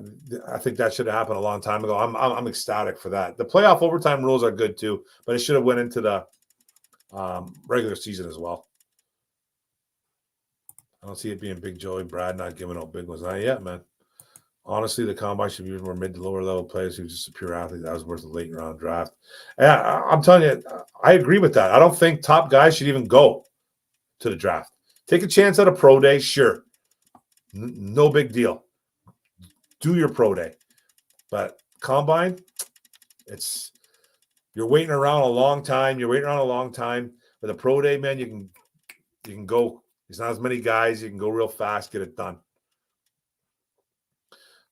I think that should have happened a long time ago. I'm ecstatic for that. The playoff overtime rules are good too, but it should have went into the regular season as well. I don't see it being Big Joey Brad not giving out big ones. Not yet, man. Honestly, the combine should be more mid to lower level players who's just a pure athlete. That was worth a late round draft. Yeah, I'm telling you, I agree with that. I don't think top guys should even go to the draft. Take a chance at a pro day, sure. No big deal. Do your pro day. But combine, you're waiting around a long time. With a pro day, man, you can go. There's not as many guys. You can go real fast, get it done.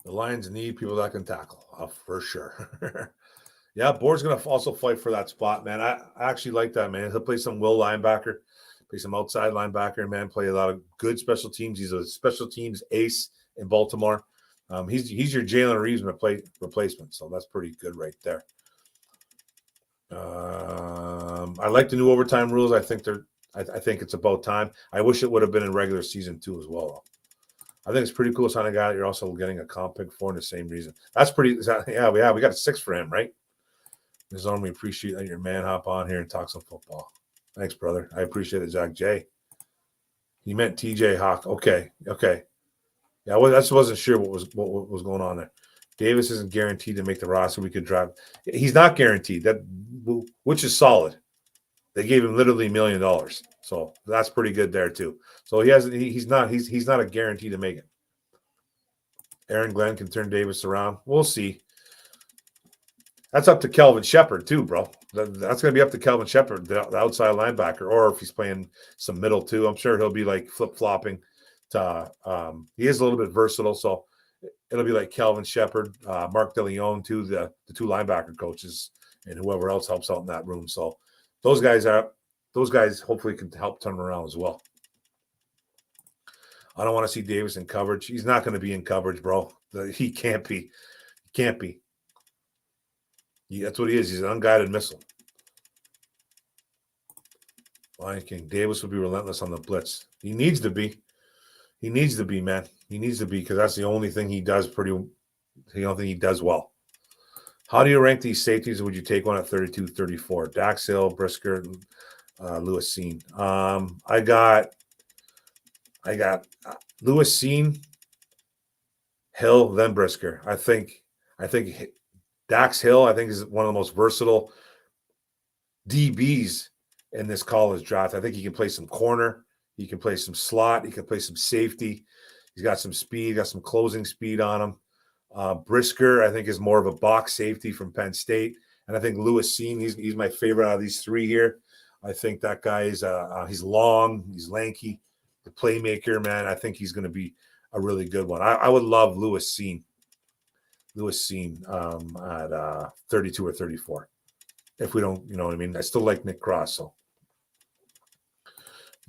The Lions need people that can tackle, for sure. Yeah, Board's going to also fight for that spot, man. I actually like that, man. He'll play some will linebacker, play some outside linebacker, man. Play a lot of good special teams. He's a special teams ace in Baltimore. He's your Jalen Reeves replacement, so that's pretty good right there. I like the new overtime rules. I think it's about time. I wish it would have been in regular season too as well. I think it's pretty cool signing a guy that you're also getting a comp pick for in the same reason. That's pretty. Yeah, we got a 6 for him, right? Ms. Orm, we appreciate that your man hop on here and talk some football. Thanks, brother. I appreciate it, Zach J. He meant TJ Hawk. Okay. Yeah, I just wasn't sure what was going on there. Davis isn't guaranteed to make the roster. We could draft. He's not guaranteed, which is solid. They gave him literally $1 million, so that's pretty good there too. So he's not a guarantee to make it. Aaron Glenn can turn Davis around. We'll see. That's up to Kelvin Shepard too, bro. That's going to be up to Kelvin Shepard, the outside linebacker, or if he's playing some middle too. I'm sure he'll be like flip-flopping. He is a little bit versatile, so it'll be like Kelvin Shepard, Mark DeLeon too, the 2 linebacker coaches, and whoever else helps out in that room. So those guys hopefully can help turn around as well. I don't want to see Davis in coverage. He's not going to be in coverage, bro. He can't be. That's what he is. He's an unguided missile. Lion King. Davis will be relentless on the blitz. He needs to be. Man. He needs to be because that's the only thing he does well. How do you rank these safeties? Would you take one at 32, 34? Dax Hill, Brisker, Lewis Seen. I got Lewis Seen, Hill, then Brisker. I think Dax Hill, I think, is one of the most versatile DBs in this college draft. I think he can play some corner. He can play some slot. He can play some safety. He's got some speed, got some closing speed on him. Brisker, I think, is more of a box safety from Penn State. And I think Lewis Seen, he's my favorite out of these 3 here. I think that guy is he's long, he's lanky, the playmaker, man. I think he's going to be a really good one. I would love Lewis Seen at 32 or 34. If we don't, you know what I mean? I still like Nick Cross, so.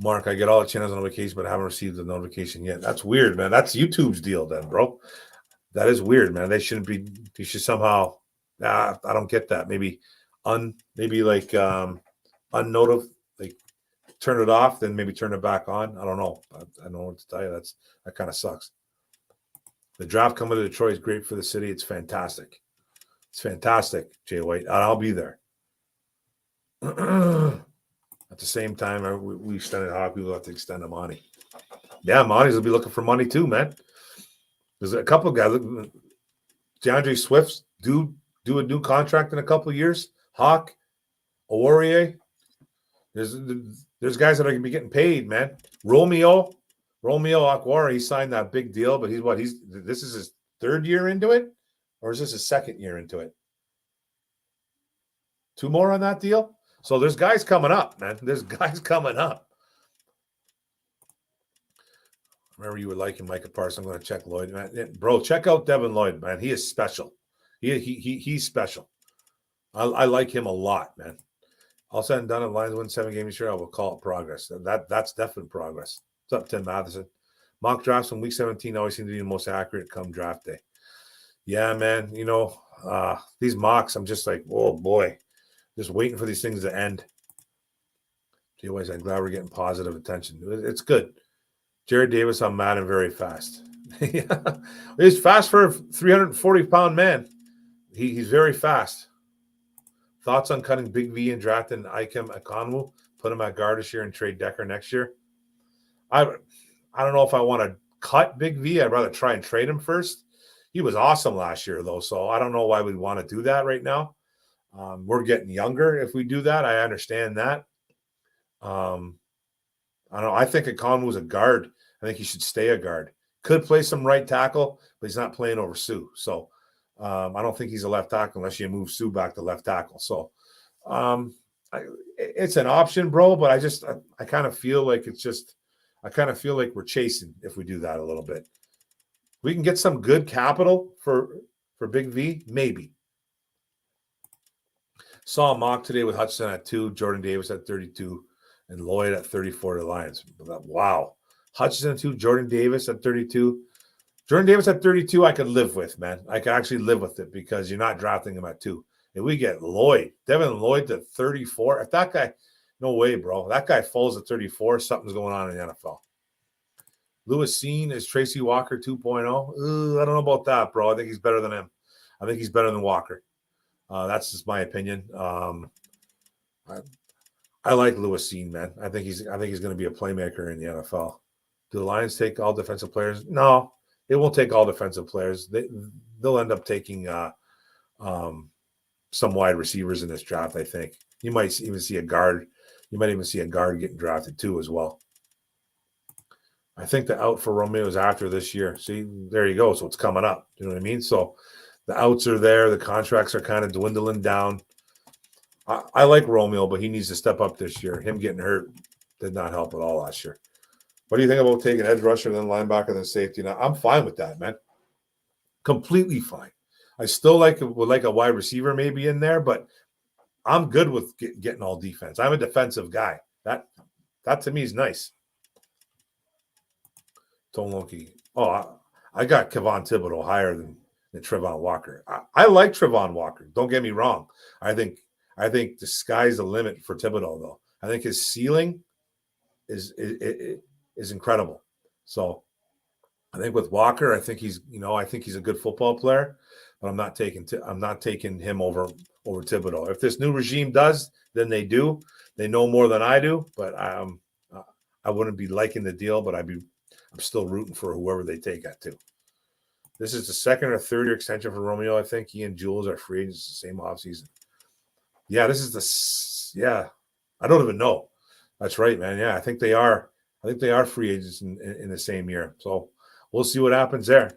Mark, I get all the channels on notification, but I haven't received the notification yet. That's weird, man. That's YouTube's deal then, bro. That is weird, man. They should somehow, I don't get that. Maybe unnotified, like turn it off, then maybe turn it back on. I don't know. I don't know what to tell you. That kind of sucks. The draft coming to Detroit is great for the city. It's fantastic. It's fantastic, Jay White. I'll be there. At the same time, we extended hockey. We'll have to extend to Monty. Yeah, Monty's will be looking for money too, man. There's a couple of guys. DeAndre Swift's do a new contract in a couple of years. Hawk, Aurier. There's guys that are going to be getting paid, man. Romeo Akwari, he signed that big deal, but this is his 3rd year into it, or is this his 2nd year into it? 2 more on that deal? So there's guys coming up, man. There's guys coming up. Remember you were liking Micah Parsons. I'm going to check Lloyd, man. Bro, check out Devin Lloyd, man. He is special. He's special. I like him a lot, man. All said and done, if Lions win 7 games this year, I will call it progress. That's definite progress. What's up, Tim Matheson? Mock drafts from week 17 always seem to be the most accurate come draft day. Yeah, man. These mocks, I'm just like, oh boy, just waiting for these things to end. Anyways, I'm glad we're getting positive attention. It's good. Jared Davis on Madden very fast. He's fast for a 340-pound man. He's very fast. Thoughts on cutting Big V and drafting Ikem Ekonwu? Put him at guard this year and trade Decker next year. I don't know if I want to cut Big V. I'd rather try and trade him first. He was awesome last year, though, so I don't know why we'd want to do that right now. We're getting younger if we do that. I understand that. I don't know. I think Ekonwu's a guard. I think he should stay a guard. Could play some right tackle, but he's not playing over Sue. So I don't think he's a left tackle unless you move Sue back to left tackle. So it's an option, bro, but I kind of feel like we're chasing if we do that a little bit. We can get some good capital for Big V, maybe. Saw a mock today with Hutchinson at 2, Jordan Davis at 32, and Lloyd at 34 to the Lions. Wow. Hutchinson at 2, Jordan Davis at 32. Jordan Davis at 32, I could live with, man. I could actually live with it because you're not drafting him at 2. If we get Devin Lloyd to 34, if that guy, no way, bro. That guy falls at 34, something's going on in the NFL. Lewis Seen is Tracy Walker 2.0. I don't know about that, bro. I think he's better than him. I think he's better than Walker. That's just my opinion. I like Lewis Seen, man. I think he's going to be a playmaker in the NFL. Do the Lions take all defensive players? No, they won't take all defensive players. They'll end up taking some wide receivers in this draft, I think. You might even see a guard. You might even see a guard getting drafted too as well. I think the out for Romeo is after this year. See, there you go. So it's coming up. You know what I mean? So the outs are there. The contracts are kind of dwindling down. I like Romeo, but he needs to step up this year. Him getting hurt did not help at all last year. What do you think about taking edge rusher, then linebacker, then safety? Now, I'm fine with that, man. Completely fine. I still would like a wide receiver maybe in there, but I'm good with getting all defense. I'm a defensive guy. That to me is nice. Tolonki. Oh, I got Kevon Thibodeau higher than Trevon Walker. I like Trevon Walker. Don't get me wrong. I think the sky's the limit for Thibodeau, though. I think his ceiling is incredible. So I think with Walker, I think he's a good football player, but I'm not taking him over Thibodeau. If this new regime does, then they do. They know more than I do, but I wouldn't be liking the deal, but I'm still rooting for whoever they take at 2. This is the second or third year extension for Romeo. I think he and Jules are free agents the same offseason. Yeah, this is I don't even know. That's right, man. Yeah, I think they are. I think they are free agents in the same year. So we'll see what happens there.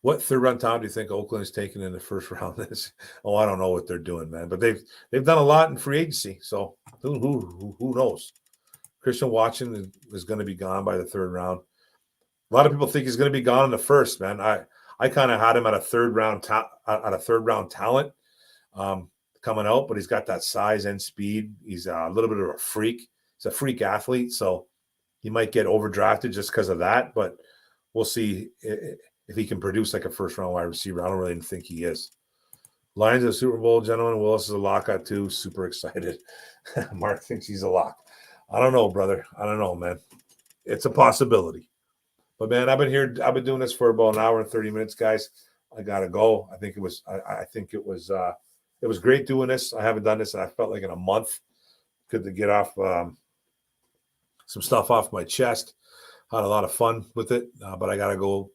What third round talent do you think Oakland is taking in the first round? I don't know what they're doing, man. But they've done a lot in free agency. So who knows? Christian Watson is going to be gone by the third round. A lot of people think he's going to be gone in the first, man. I kind of had him at a third round talent coming out, but he's got that size and speed. He's a little bit of a freak. He's a freak athlete, so he might get overdrafted just because of that. But we'll see if he can produce like a first round wide receiver. I don't really think he is. Lions of the Super Bowl, gentlemen. Willis is a lock at 2. Super excited. Mark thinks he's a lock. I don't know, brother. I don't know, man. It's a possibility. But man, I've been doing this for about an hour and 30 minutes, guys. I gotta go. I think it was great doing this. I haven't done this, and I felt like in a month. Good to get off some stuff off my chest. Had a lot of fun with it, but I gotta go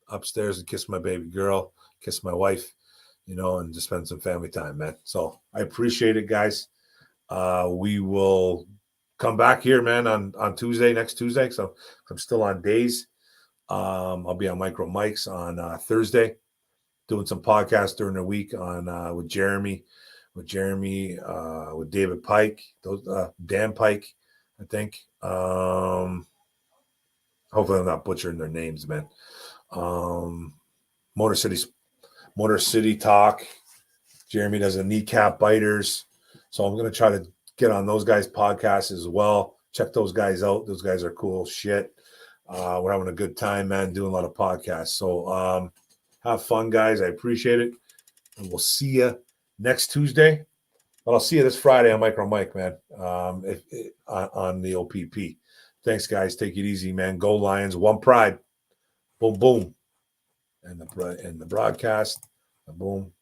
upstairs and kiss my baby girl, kiss my wife, and just spend some family time, man. So I appreciate it, guys. We will come back here, man, on next Tuesday. So I'm still on days. I'll be on Micro Mics on Thursday, doing some podcasts during the week on with Jeremy, with David Pike, Dan Pike, I think. Hopefully I'm not butchering their names, man. Motor City Talk, Jeremy does the kneecap biters. So I'm going to try to get on those guys' podcasts as well. Check those guys out. Those guys are cool shit. We're having a good time, man, doing a lot of podcasts. So have fun, guys. I appreciate it. And we'll see you next Tuesday. Well, I'll see you this Friday on Micro Mike, man, on the OPP. Thanks, guys. Take it easy, man. Go Lions. One pride. Boom, boom. And the broadcast. Boom.